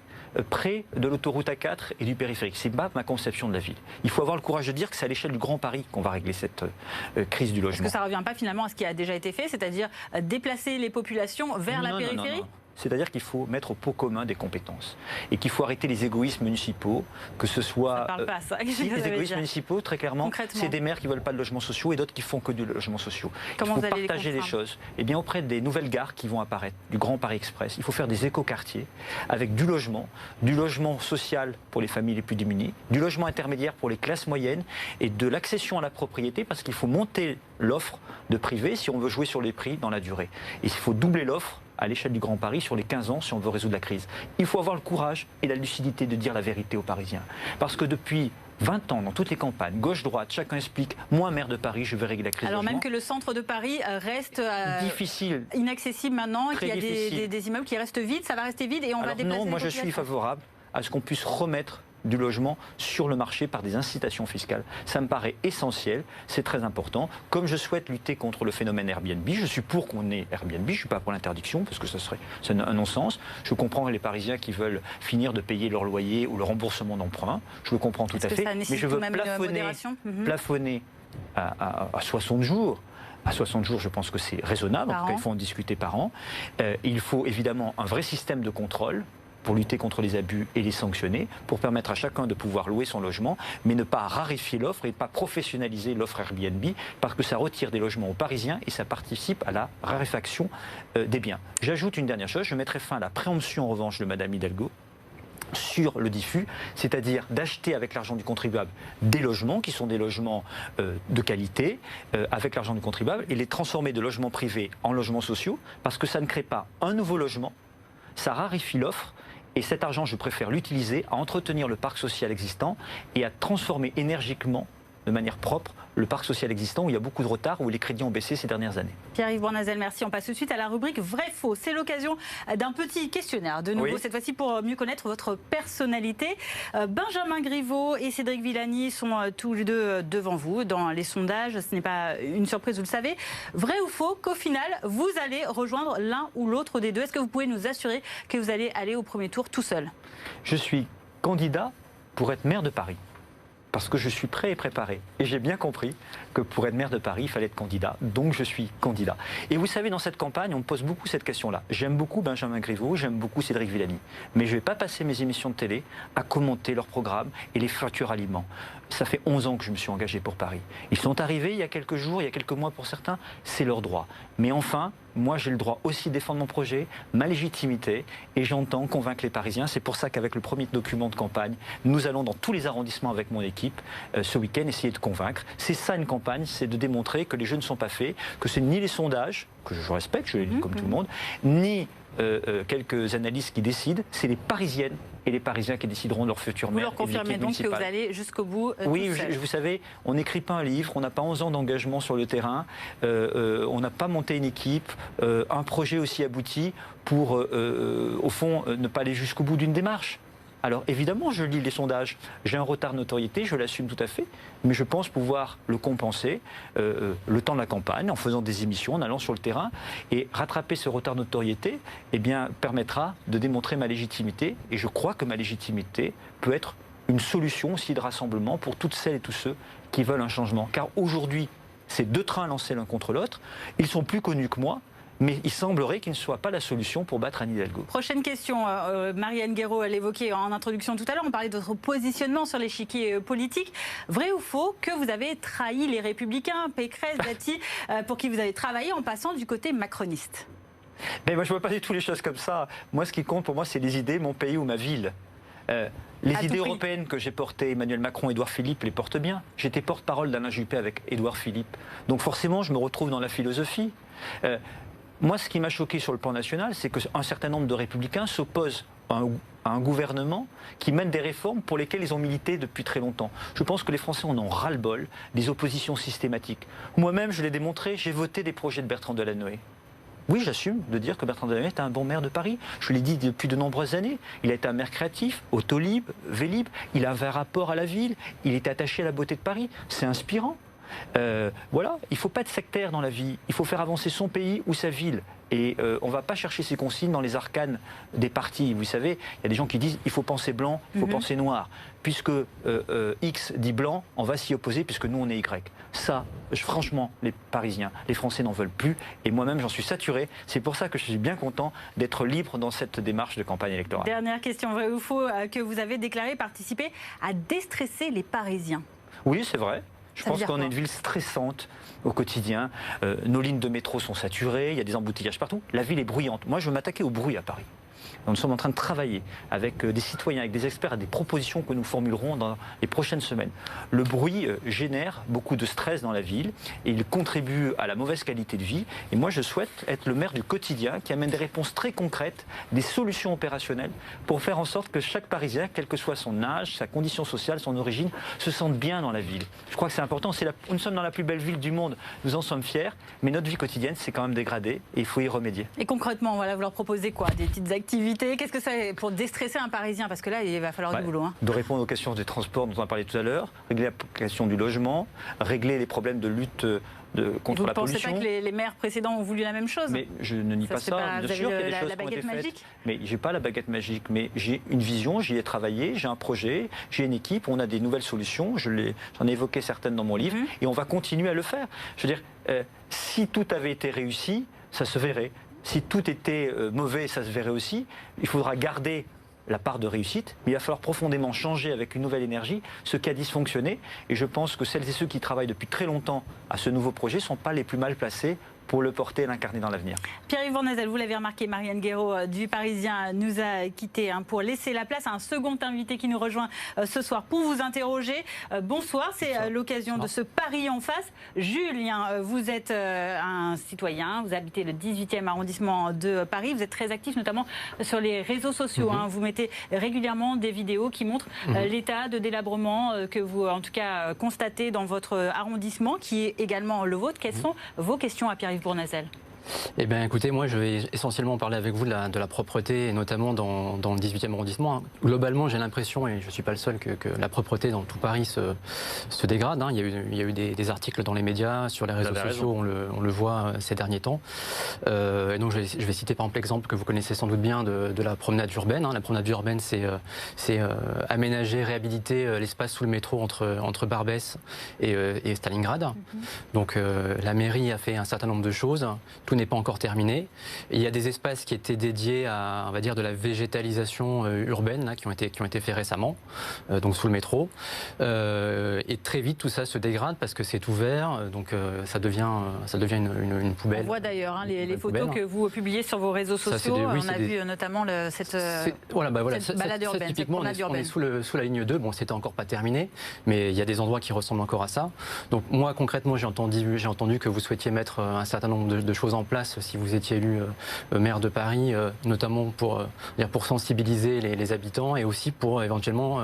près de l'autoroute A4 et du périphérique. C'est pas ma conception de la ville. Il faut avoir le courage de dire que c'est à l'échelle du Grand Paris qu'on va régler cette crise du logement. Est-ce que ça ne revient pas finalement à ce qui a déjà été fait, c'est-à-dire déplacer les populations vers la périphérie? Non. C'est-à-dire qu'il faut mettre au pot commun des compétences et qu'il faut arrêter les égoïsmes municipaux, que ce soit... Ça parle pas, ça. Les égoïsmes municipaux, très clairement, c'est des maires qui ne veulent pas de logements sociaux et d'autres qui font que du logement social. Comment il faut vous allez partager les choses. Eh bien, auprès des nouvelles gares qui vont apparaître, du Grand Paris Express, il faut faire des écoquartiers avec du logement social pour les familles les plus démunies, du logement intermédiaire pour les classes moyennes et de l'accession à la propriété parce qu'il faut monter l'offre de privé si on veut jouer sur les prix dans la durée. Et il faut doubler l'offre à l'échelle du Grand Paris sur les 15 ans si on veut résoudre la crise. Il faut avoir le courage et la lucidité de dire la vérité aux Parisiens. Parce que depuis 20 ans, dans toutes les campagnes, gauche-droite, chacun explique « Moi, maire de Paris, je vais régler la crise. » Alors même que le centre de Paris reste difficile, inaccessible maintenant, qu'il y a des immeubles qui restent vides, ça va rester vide et on va déplacer non, moi les je suis favorable à ce qu'on puisse remettre du logement sur le marché par des incitations fiscales. Ça me paraît essentiel, c'est très important. Comme je souhaite lutter contre le phénomène Airbnb, je suis pour qu'on ait Airbnb, je ne suis pas pour l'interdiction, parce que c'est un non-sens. Je comprends les Parisiens qui veulent finir de payer leur loyer ou le remboursement d'emprunt, je le comprends tout à fait, mais je veux plafonner à 60 jours. À 60 jours, je pense que c'est raisonnable, en tout cas il faut en discuter par an. Il faut évidemment un vrai système de contrôle pour lutter contre les abus et les sanctionner, pour permettre à chacun de pouvoir louer son logement, mais ne pas raréfier l'offre et pas professionnaliser l'offre Airbnb, parce que ça retire des logements aux Parisiens et ça participe à la raréfaction des biens. J'ajoute une dernière chose, je mettrai fin à la préemption en revanche de Madame Hidalgo sur le diffus, c'est-à-dire d'acheter avec l'argent du contribuable des logements qui sont des logements de qualité avec l'argent du contribuable et les transformer de logements privés en logements sociaux, parce que ça ne crée pas un nouveau logement, ça raréfie l'offre. Et cet argent, je préfère l'utiliser à entretenir le parc social existant et à transformer énergiquement, de manière propre, le parc social existant où il y a beaucoup de retard, où les crédits ont baissé ces dernières années. Pierre-Yves Bournazel, merci. On passe tout de suite à la rubrique Vrai-Faux. C'est l'occasion d'un petit questionnaire, de nouveau, cette fois-ci pour mieux connaître votre personnalité. Benjamin Griveaux et Cédric Villani sont tous les deux devant vous dans les sondages. Ce n'est pas une surprise, vous le savez. Vrai ou faux qu'au final, vous allez rejoindre l'un ou l'autre des deux? Est-ce que vous pouvez nous assurer que vous allez aller au premier tour tout seul? Je suis candidat pour être maire de Paris. Parce que je suis prêt et préparé. Et j'ai bien compris que pour être maire de Paris, il fallait être candidat. Donc je suis candidat. Et vous savez, dans cette campagne, on me pose beaucoup cette question-là. J'aime beaucoup Benjamin Griveaux, j'aime beaucoup Cédric Villani. Mais je ne vais pas passer mes émissions de télé à commenter leurs programmes et les futurs aliments. Ça fait 11 ans que je me suis engagé pour Paris. Ils sont arrivés il y a quelques jours, il y a quelques mois pour certains. C'est leur droit. Mais enfin, moi j'ai le droit aussi de défendre mon projet, ma légitimité, et j'entends convaincre les Parisiens. C'est pour ça qu'avec le premier document de campagne, nous allons dans tous les arrondissements avec mon équipe ce week-end essayer de convaincre. C'est ça une campagne, c'est de démontrer que les jeux ne sont pas faits, que ce n'est ni les sondages, que je respecte, je les lis comme tout le monde, ni quelques analystes qui décident, c'est les Parisiennes et les Parisiens qui décideront de leur futur maire. Vous leur confirmez donc que vous allez jusqu'au bout Oui, vous savez, on n'écrit pas un livre, on n'a pas 11 ans d'engagement sur le terrain, on n'a pas monté une équipe, un projet aussi abouti pour, au fond, ne pas aller jusqu'au bout d'une démarche. Alors évidemment, je lis les sondages, j'ai un retard de notoriété, je l'assume tout à fait, mais je pense pouvoir le compenser le temps de la campagne, en faisant des émissions, en allant sur le terrain, et rattraper ce retard de notoriété, eh bien, permettra de démontrer ma légitimité, et je crois que ma légitimité peut être une solution aussi de rassemblement pour toutes celles et tous ceux qui veulent un changement. Car aujourd'hui, c'est deux trains lancés l'un contre l'autre, ils sont plus connus que moi, mais il semblerait qu'il ne soit pas la solution pour battre Anne Hidalgo. Prochaine question, Marianne Guéraud l'évoquait en introduction tout à l'heure, on parlait de votre positionnement sur l'échiquier politique. Vrai ou faux que vous avez trahi les Républicains, Pécresse, Dati, pour qui vous avez travaillé en passant du côté macroniste? Mais moi je ne vois pas du tout les choses comme ça. Moi ce qui compte pour moi c'est les idées, mon pays ou ma ville. Les idées européennes que j'ai portées, Emmanuel Macron, Édouard Philippe les portent bien. J'étais porte-parole d'Alain Juppé avec Édouard Philippe. Donc forcément je me retrouve dans la philosophie. Moi, ce qui m'a choqué sur le plan national, c'est qu'un certain nombre de républicains s'opposent à un gouvernement qui mène des réformes pour lesquelles ils ont milité depuis très longtemps. Je pense que les Français en ont ras-le-bol des oppositions systématiques. Moi-même, je l'ai démontré, j'ai voté des projets de Bertrand Delanoë. Oui, j'assume de dire que Bertrand Delanoë est un bon maire de Paris. Je l'ai dit depuis de nombreuses années. Il a été un maire créatif, Autolib, Vélib. Il avait un rapport à la ville. Il était attaché à la beauté de Paris. C'est inspirant. Voilà, il ne faut pas être sectaire dans la vie. Il faut faire avancer son pays ou sa ville. Et on ne va pas chercher ces consignes dans les arcanes des partis. Vous savez, il y a des gens qui disent il faut penser blanc, il faut penser noir. Puisque X dit blanc, on va s'y opposer puisque nous on est Y. Ça, franchement, les Parisiens, les Français n'en veulent plus. Et moi-même, j'en suis saturé. C'est pour ça que je suis bien content d'être libre dans cette démarche de campagne électorale. Dernière question, vrai ou faux, que vous avez déclaré participer à déstresser les Parisiens. Oui, c'est vrai. Je pense qu'on est une ville stressante au quotidien. Nos lignes de métro sont saturées, il y a des embouteillages partout. La ville est bruyante. Moi, je veux m'attaquer au bruit à Paris. Nous sommes en train de travailler avec des citoyens, avec des experts, à des propositions que nous formulerons dans les prochaines semaines. Le bruit génère beaucoup de stress dans la ville et il contribue à la mauvaise qualité de vie. Et moi, je souhaite être le maire du quotidien qui amène des réponses très concrètes, des solutions opérationnelles pour faire en sorte que chaque Parisien, quel que soit son âge, sa condition sociale, son origine, se sente bien dans la ville. Je crois que c'est important. Nous sommes dans la plus belle ville du monde, nous en sommes fiers, mais notre vie quotidienne s'est quand même dégradée et il faut y remédier. Et concrètement, voilà, vous leur proposez quoi? Des petites activités? Qu'est-ce que c'est pour déstresser un Parisien? Parce que là, il va falloir du boulot. Hein. De répondre aux questions des transports dont on a parlé tout à l'heure, régler la question du logement, régler les problèmes de lutte contre la pollution. Vous ne pensez pas que les maires précédents ont voulu la même chose? Mais je ne nie pas ça. Bien sûr qu'il y a des choses qui ont été faites. Mais je n'ai pas la baguette magique. Mais j'ai une vision, j'y ai travaillé, j'ai un projet, j'ai une équipe, on a des nouvelles solutions. J'en ai évoqué certaines dans mon livre. Et on va continuer à le faire. Je veux dire, si tout avait été réussi, ça se verrait. Si tout était mauvais, ça se verrait aussi. Il faudra garder la part de réussite, mais il va falloir profondément changer avec une nouvelle énergie ce qui a dysfonctionné. Et je pense que celles et ceux qui travaillent depuis très longtemps à ce nouveau projet ne sont pas les plus mal placés pour le porter et l'incarner dans l'avenir. Pierre-Yves Bournazel, vous l'avez remarqué, Marianne Guéraud du Parisien nous a quittés pour laisser la place à un second invité qui nous rejoint ce soir pour vous interroger. Bonsoir, c'est l'occasion de ce pari en face. Julien, vous êtes un citoyen, vous habitez le 18e arrondissement de Paris, vous êtes très actif notamment sur les réseaux sociaux. Vous mettez régulièrement des vidéos qui montrent l'état de délabrement que vous, en tout cas, constatez dans votre arrondissement, qui est également le vôtre. Quelles sont vos questions à Pierre-Yves Bournazel? Eh bien, écoutez, moi, je vais essentiellement parler avec vous de la propreté, et notamment dans le 18e arrondissement. Globalement, j'ai l'impression, et je ne suis pas le seul, que la propreté dans tout Paris se dégrade. Il y a eu des articles dans les médias, sur les réseaux sociaux, on le voit ces derniers temps. Et donc, je vais citer par exemple l'exemple que vous connaissez sans doute bien de la promenade urbaine. La promenade urbaine, c'est aménager, réhabiliter l'espace sous le métro entre Barbès et Stalingrad. Donc, la mairie a fait un certain nombre de choses. Tout n'est pas encore terminé. Il y a des espaces qui étaient dédiés à, on va dire, de la végétalisation urbaine là, qui ont été faits récemment, donc sous le métro. Et très vite, tout ça se dégrade parce que c'est ouvert, donc ça devient une poubelle. On voit d'ailleurs les photos que vous publiez sur vos réseaux sociaux. On a vu notamment cette balade urbaine. Typiquement, on est sous la ligne 2. Bon, c'était encore pas terminé, mais il y a des endroits qui ressemblent encore à ça. Donc moi, concrètement, j'ai entendu que vous souhaitiez mettre un certain nombre de choses en place si vous étiez élu maire de Paris, notamment pour sensibiliser les habitants et aussi pour éventuellement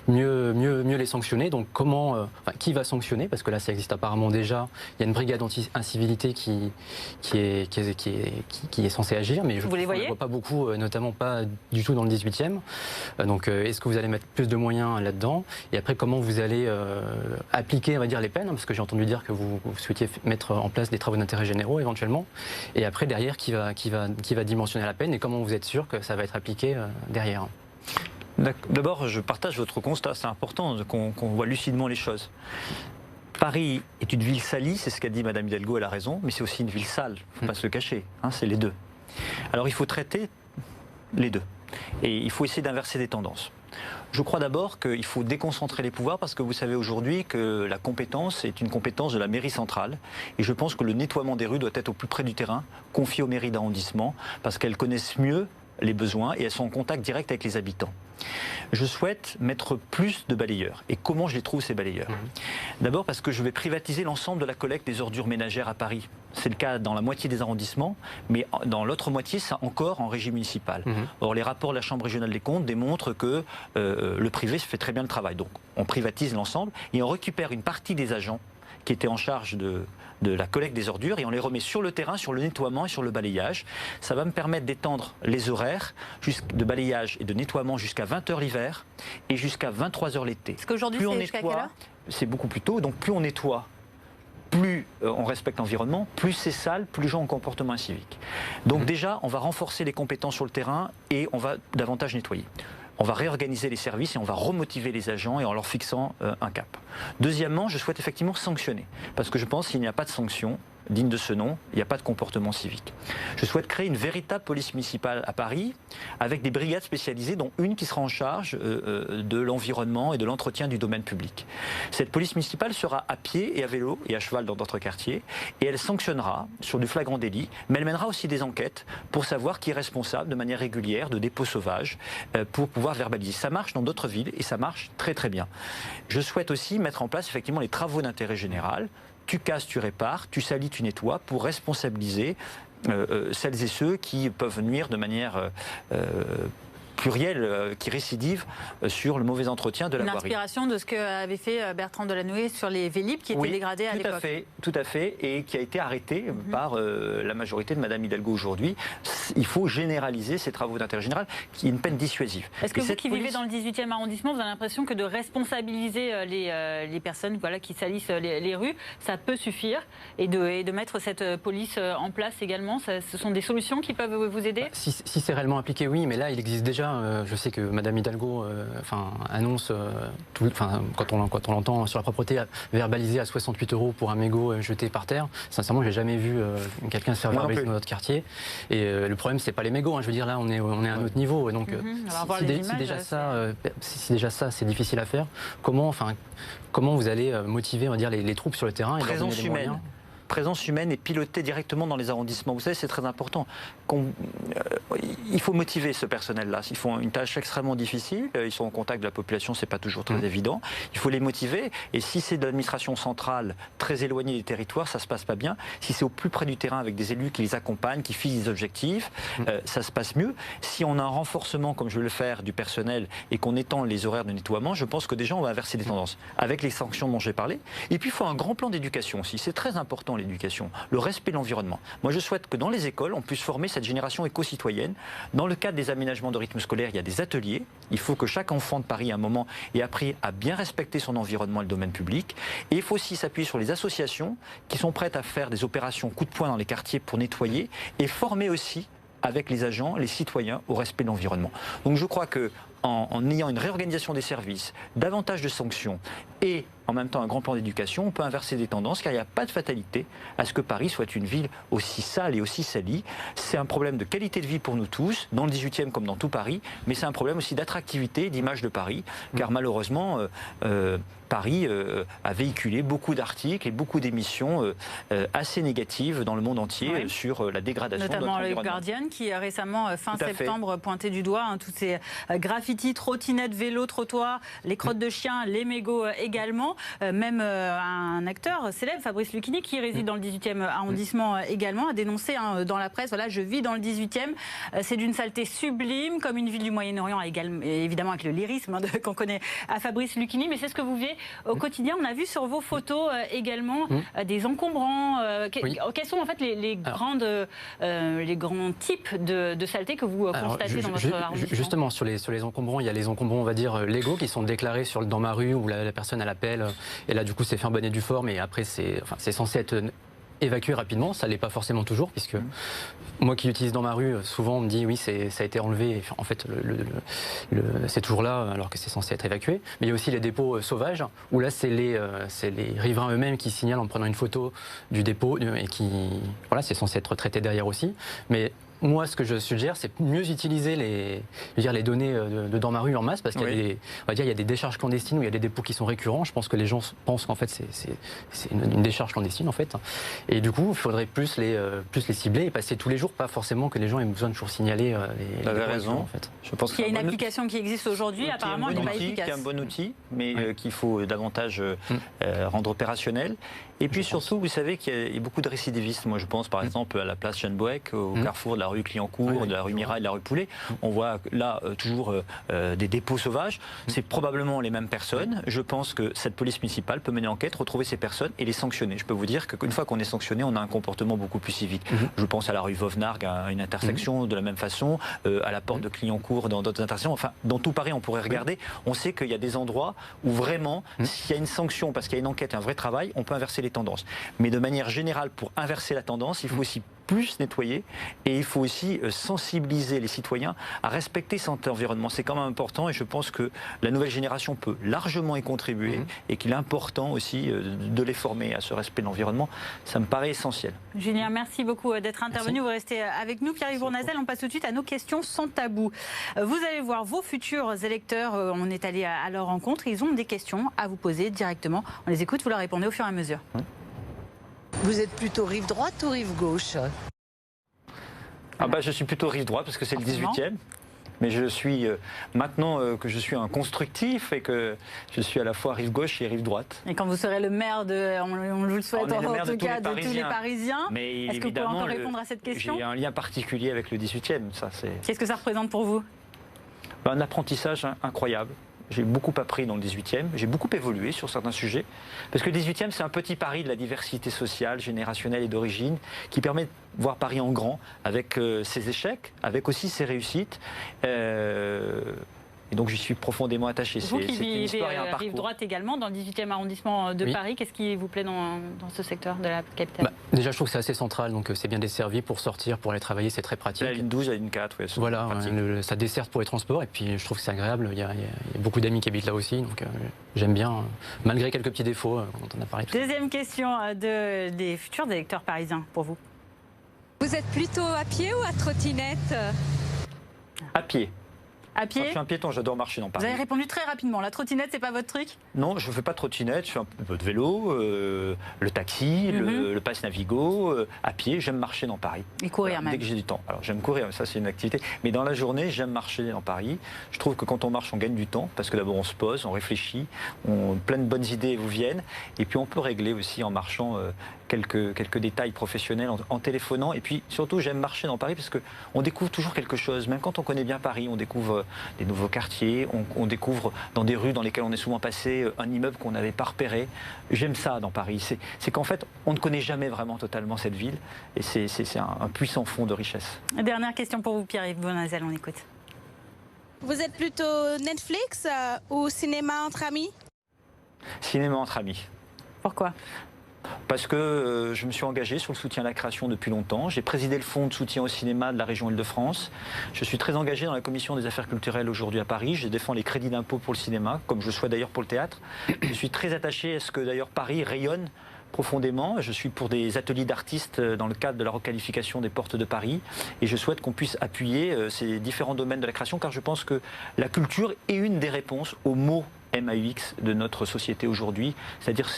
mieux les sanctionner. Donc qui va sanctionner? Parce que là, ça existe apparemment déjà. Il y a une brigade anti-incivilité qui est censée agir, mais je ne vois pas beaucoup, notamment pas du tout dans le 18e. Donc est-ce que vous allez mettre plus de moyens là-dedans? Et après, comment vous allez appliquer, on va dire, les peines? Parce que j'ai entendu dire que vous souhaitiez mettre en place des travaux d'intérêt généraux éventuellement. Et après, derrière, qui va dimensionner la peine et comment vous êtes sûr que ça va être appliqué derrière? D'abord, je partage votre constat. C'est important qu'on voit lucidement les choses. Paris est une ville salie, c'est ce qu'a dit Mme Hidalgo, elle a raison, mais c'est aussi une ville sale, il ne faut pas se le cacher, c'est les deux. Alors il faut traiter les deux, et il faut essayer d'inverser des tendances. Je crois d'abord qu'il faut déconcentrer les pouvoirs parce que vous savez aujourd'hui que la compétence est une compétence de la mairie centrale et je pense que le nettoiement des rues doit être au plus près du terrain, confié aux mairies d'arrondissement parce qu'elles connaissent mieux les besoins et elles sont en contact direct avec les habitants. Je souhaite mettre plus de balayeurs. Et comment je les trouve, ces balayeurs? D'abord parce que je vais privatiser l'ensemble de la collecte des ordures ménagères à Paris. C'est le cas dans la moitié des arrondissements, mais dans l'autre moitié, c'est encore en régie municipale. Or, les rapports de la Chambre régionale des comptes démontrent que le privé fait très bien le travail. Donc, on privatise l'ensemble et on récupère une partie des agents qui étaient en charge de la collecte des ordures et on les remet sur le terrain, sur le nettoiement et sur le balayage. Ça va me permettre d'étendre les horaires de balayage et de nettoiement jusqu'à 20h l'hiver et jusqu'à 23h l'été. Parce qu'aujourd'hui, c'est jusqu'à quelle heure? C'est beaucoup plus tôt, donc plus on nettoie plus on respecte l'environnement, plus c'est sale, plus les gens ont un comportement incivique. Donc déjà, on va renforcer les compétences sur le terrain et on va davantage nettoyer. On va réorganiser les services et on va remotiver les agents et en leur fixant un cap. Deuxièmement, je souhaite effectivement sanctionner, parce que je pense qu'il n'y a pas de sanction digne de ce nom, il n'y a pas de comportement civique. Je souhaite créer une véritable police municipale à Paris, avec des brigades spécialisées, dont une qui sera en charge de l'environnement et de l'entretien du domaine public. Cette police municipale sera à pied et à vélo et à cheval dans d'autres quartiers, et elle sanctionnera sur du flagrant délit, mais elle mènera aussi des enquêtes pour savoir qui est responsable de manière régulière de dépôts sauvages, pour pouvoir verbaliser. Ça marche dans d'autres villes et ça marche très très bien. Je souhaite aussi mettre en place effectivement les travaux d'intérêt général. Tu casses, tu répares, tu salis, tu nettoies, pour responsabiliser celles et ceux qui peuvent nuire de manière plurielle, qui récidive sur le mauvais entretien de la voirie. Une inspiration de ce qu'avait fait Bertrand Delanoë sur les Vélib qui étaient dégradés à l'époque. Tout à fait, et qui a été arrêté par la majorité de Madame Hidalgo aujourd'hui. Il faut généraliser ces travaux d'intérêt général, qui est une peine dissuasive. Est-ce que vous qui vivez dans le 18e arrondissement, vous avez l'impression que de responsabiliser les personnes qui salissent les rues, ça peut suffire, et de mettre cette police en place également, ce sont des solutions qui peuvent vous aider? Si c'est réellement appliqué, oui, mais là il existe déjà. Je sais que Madame Hidalgo annonce, quand on l'entend sur la propreté, verbalisée à 68 € pour un mégot jeté par terre. Sincèrement, j'ai jamais vu quelqu'un se faire verbaliser dans notre quartier. Et le problème, c'est pas les mégots. Je veux dire, là, on est à un autre niveau. Et donc, si déjà ça, c'est difficile à faire, comment vous allez motiver, on va dire, les troupes sur le terrain et leur donner les moyens ? Présence humaine et pilotée directement dans les arrondissements. Vous savez, c'est très important. Il faut motiver ce personnel-là. Ils font une tâche extrêmement difficile. Ils sont en contact de la population, c'est pas toujours très évident. Il faut les motiver. Et si c'est de l'administration centrale très éloignée des territoires, ça se passe pas bien. Si c'est au plus près du terrain avec des élus qui les accompagnent, qui fixent des objectifs, ça se passe mieux. Si on a un renforcement, comme je veux le faire, du personnel et qu'on étend les horaires de nettoiement, je pense que déjà on va inverser des tendances avec les sanctions dont j'ai parlé. Et puis il faut un grand plan d'éducation aussi. C'est très important. L'éducation, le respect de l'environnement. Moi, je souhaite que dans les écoles, on puisse former cette génération éco-citoyenne. Dans le cadre des aménagements de rythme scolaire, il y a des ateliers. Il faut que chaque enfant de Paris, à un moment, ait appris à bien respecter son environnement et le domaine public. Et il faut aussi s'appuyer sur les associations qui sont prêtes à faire des opérations coup de poing dans les quartiers pour nettoyer et former aussi avec les agents, les citoyens, au respect de l'environnement. Donc je crois que en ayant une réorganisation des services, davantage de sanctions et en même temps un grand plan d'éducation, on peut inverser des tendances, car il n'y a pas de fatalité à ce que Paris soit une ville aussi sale et aussi salie. C'est un problème de qualité de vie pour nous tous, dans le 18e comme dans tout Paris, mais c'est un problème aussi d'attractivité, d'image de Paris, car malheureusement, Paris a véhiculé beaucoup d'articles et beaucoup d'émissions assez négatives dans le monde entier sur la dégradation de notre environnement. Notamment le Guardian, qui récemment, fin septembre, pointait du doigt tous ces graffitis, trottinettes, vélos, trottoirs, les crottes de chiens, les mégots également. Même un acteur célèbre, Fabrice Lucchini, qui réside dans le 18e arrondissement également, a dénoncé dans la presse, voilà, je vis dans le 18e, c'est d'une saleté sublime, comme une ville du Moyen-Orient, évidemment avec le lyrisme qu'on connaît à Fabrice Lucchini, mais c'est ce que vous vivez au quotidien. On a vu sur vos photos également des encombrants. Quels sont en fait les grands types de saleté que vous constatez dans votre arrondissement? Justement, sur les encombrants, il y a les encombrants, on va dire, légaux, qui sont déclarés dans ma rue, où la personne a l'appel, et là du coup c'est fait un bonnet du fort, mais après c'est censé être évacué rapidement. Ça l'est pas forcément toujours, puisque moi qui l'utilise dans ma rue, souvent on me dit oui, ça a été enlevé, en fait c'est toujours là alors que c'est censé être évacué. Mais il y a aussi les dépôts sauvages, où là c'est les riverains eux-mêmes qui signalent en prenant une photo du dépôt, et c'est censé être traité derrière aussi. Mais moi, ce que je suggère, c'est mieux utiliser les données dans ma rue en masse, parce qu'il y a des décharges clandestines où il y a des dépôts qui sont récurrents. Je pense que les gens pensent qu'en fait c'est une décharge clandestine en fait. Et du coup, il faudrait plus les cibler et passer tous les jours, pas forcément que les gens aient besoin de toujours signaler Vous avez raison. En fait. Je pense qu'il y a une application qui existe aujourd'hui, apparemment elle n'est pas efficace. Qui est un bon outil, mais qu'il faut davantage rendre opérationnel. Et puis surtout, vous savez qu'il y a beaucoup de récidivistes. Moi, je pense par exemple à la place Jeanne Boëck, au carrefour de la rue Clignancourt, de la rue Mirail, de la rue Poulet. On voit là toujours des dépôts sauvages. C'est probablement les mêmes personnes. Je pense que cette police municipale peut mener enquête, retrouver ces personnes et les sanctionner. Je peux vous dire qu'une fois qu'on est sanctionné, on a un comportement beaucoup plus civique. Je pense à la rue Vauvenargues, à une intersection de la même façon, à la porte de Clignancourt, dans d'autres intersections. Enfin, dans tout Paris, on pourrait regarder. On sait qu'il y a des endroits où vraiment, s'il y a une sanction, parce qu'il y a une enquête et un vrai travail, on peut inverser les les tendances. Mais de manière générale, pour inverser la tendance, il faut aussi plus nettoyer et il faut aussi sensibiliser les citoyens à respecter cet environnement. C'est quand même important et je pense que la nouvelle génération peut largement y contribuer et qu'il est important aussi de les former à ce respect de l'environnement. Ça me paraît essentiel. Julien, merci beaucoup d'être intervenu. Vous restez avec nous. Pierre-Yves Bournazel, on passe tout de suite à nos questions sans tabou. Vous allez voir vos futurs électeurs. On est allé à leur rencontre. Ils ont des questions à vous poser directement. On les écoute, vous leur répondez au fur et à mesure. Vous êtes plutôt rive droite ou rive gauche? Je suis plutôt rive droite parce que c'est le 18e. Mais je suis, maintenant que je suis un constructif et que je suis à la fois rive gauche et rive droite. Et quand vous serez le maire on vous le souhaite en tout cas, de tous les Parisiens, est-ce que vous pouvez encore répondre à cette question? J'ai un lien particulier avec le 18e. Qu'est-ce que ça représente pour vous? Un apprentissage incroyable. J'ai beaucoup appris dans le 18e, j'ai beaucoup évolué sur certains sujets, parce que le 18e, c'est un petit Paris de la diversité sociale, générationnelle et d'origine, qui permet de voir Paris en grand, avec ses échecs, avec aussi ses réussites. Et donc, j'y suis profondément attaché. Vous qui vivez rive droite également, dans le 18e arrondissement de Paris, qu'est-ce qui vous plaît dans ce secteur de la capitale? Déjà, je trouve que c'est assez central, donc c'est bien desservi pour sortir, pour aller travailler, c'est très pratique. La ligne 12, la ligne 4, oui. Voilà, ça dessert pour les transports, et puis je trouve que c'est agréable. Il y a beaucoup d'amis qui habitent là aussi, donc j'aime bien, malgré quelques petits défauts dont on a parlé. Deuxième question des futurs électeurs parisiens, pour vous. Vous êtes plutôt à pied ou à trottinette? À pied. À pied? Je suis un piéton, j'adore marcher dans Paris. Vous avez répondu très rapidement. La trottinette, c'est pas votre truc? Non, je ne fais pas de trottinette, je fais un peu de vélo, le taxi, le pass Navigo, à pied, j'aime marcher dans Paris. Et courir même. Dès que j'ai du temps. Alors j'aime courir, ça c'est une activité. Mais dans la journée, j'aime marcher dans Paris. Je trouve que quand on marche, on gagne du temps, parce que d'abord on se pose, on réfléchit, plein de bonnes idées vous viennent. Et puis on peut régler aussi en marchant quelques détails professionnels, en téléphonant. Et puis surtout, j'aime marcher dans Paris, parce qu'on découvre toujours quelque chose. Même quand on connaît bien Paris, on découvre des nouveaux quartiers, on découvre dans des rues dans lesquelles on est souvent passé un immeuble qu'on n'avait pas repéré. J'aime ça dans Paris. C'est qu'en fait, on ne connaît jamais vraiment totalement cette ville et c'est un puissant fond de richesse. Dernière question pour vous, Pierre-Yves Bournazel, on écoute. Vous êtes plutôt Netflix ou cinéma entre amis? Cinéma entre amis. Pourquoi? Parce que je me suis engagé sur le soutien à la création depuis longtemps. J'ai présidé le fonds de soutien au cinéma de la région Île-de-France. Je suis très engagé dans la commission des affaires culturelles aujourd'hui à Paris. Je défends les crédits d'impôt pour le cinéma, comme je le souhaite d'ailleurs pour le théâtre. Je suis très attaché à ce que d'ailleurs Paris rayonne profondément. Je suis pour des ateliers d'artistes dans le cadre de la requalification des portes de Paris et je souhaite qu'on puisse appuyer ces différents domaines de la création, car je pense que la culture est une des réponses aux maux MAUX de notre société aujourd'hui, c'est-à-dire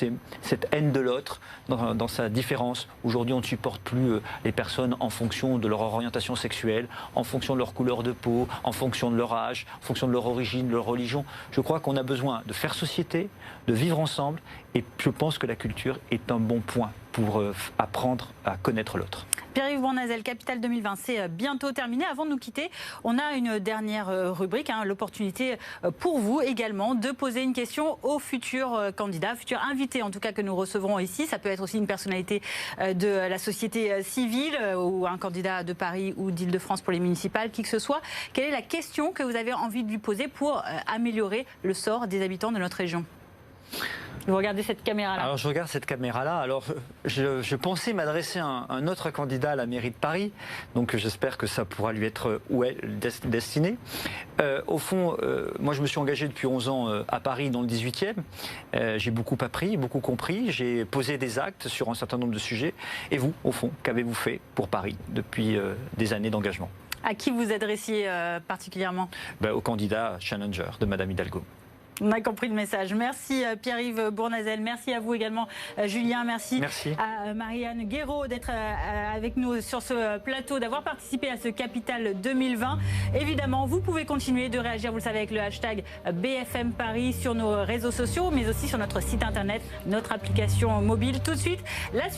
cette haine de l'autre dans sa différence. Aujourd'hui, on ne supporte plus les personnes en fonction de leur orientation sexuelle, en fonction de leur couleur de peau, en fonction de leur âge, en fonction de leur origine, de leur religion. Je crois qu'on a besoin de faire société, de vivre ensemble, et je pense que la culture est un bon point pour apprendre à connaître l'autre. Pierre-Yves Bournazel, Capitale 2020, c'est bientôt terminé. Avant de nous quitter, on a une dernière rubrique, l'opportunité pour vous également de poser une question aux futurs candidats, futurs invités en tout cas que nous recevrons ici. Ça peut être aussi une personnalité de la société civile ou un candidat de Paris ou d'Île-de-France pour les municipales, qui que ce soit. Quelle est la question que vous avez envie de lui poser pour améliorer le sort des habitants de notre région ? Vous regardez cette caméra-là. Alors je regarde cette caméra-là. Alors je pensais m'adresser à un autre candidat à la mairie de Paris, donc j'espère que ça pourra lui être destiné. Au fond, moi je me suis engagé depuis 11 ans à Paris dans le 18e. J'ai beaucoup appris, beaucoup compris. J'ai posé des actes sur un certain nombre de sujets. Et vous, au fond, qu'avez-vous fait pour Paris depuis des années d'engagement? À qui vous adressiez particulièrement? Au candidat challenger de Madame Hidalgo. On a compris le message. Merci Pierre-Yves Bournazel. Merci à vous également Julien. Merci à Marianne Guéraud d'être avec nous sur ce plateau, d'avoir participé à ce Capitale 2020. Évidemment, vous pouvez continuer de réagir, vous le savez, avec le hashtag BFM Paris sur nos réseaux sociaux, mais aussi sur notre site internet, notre application mobile. Tout de suite, la suite.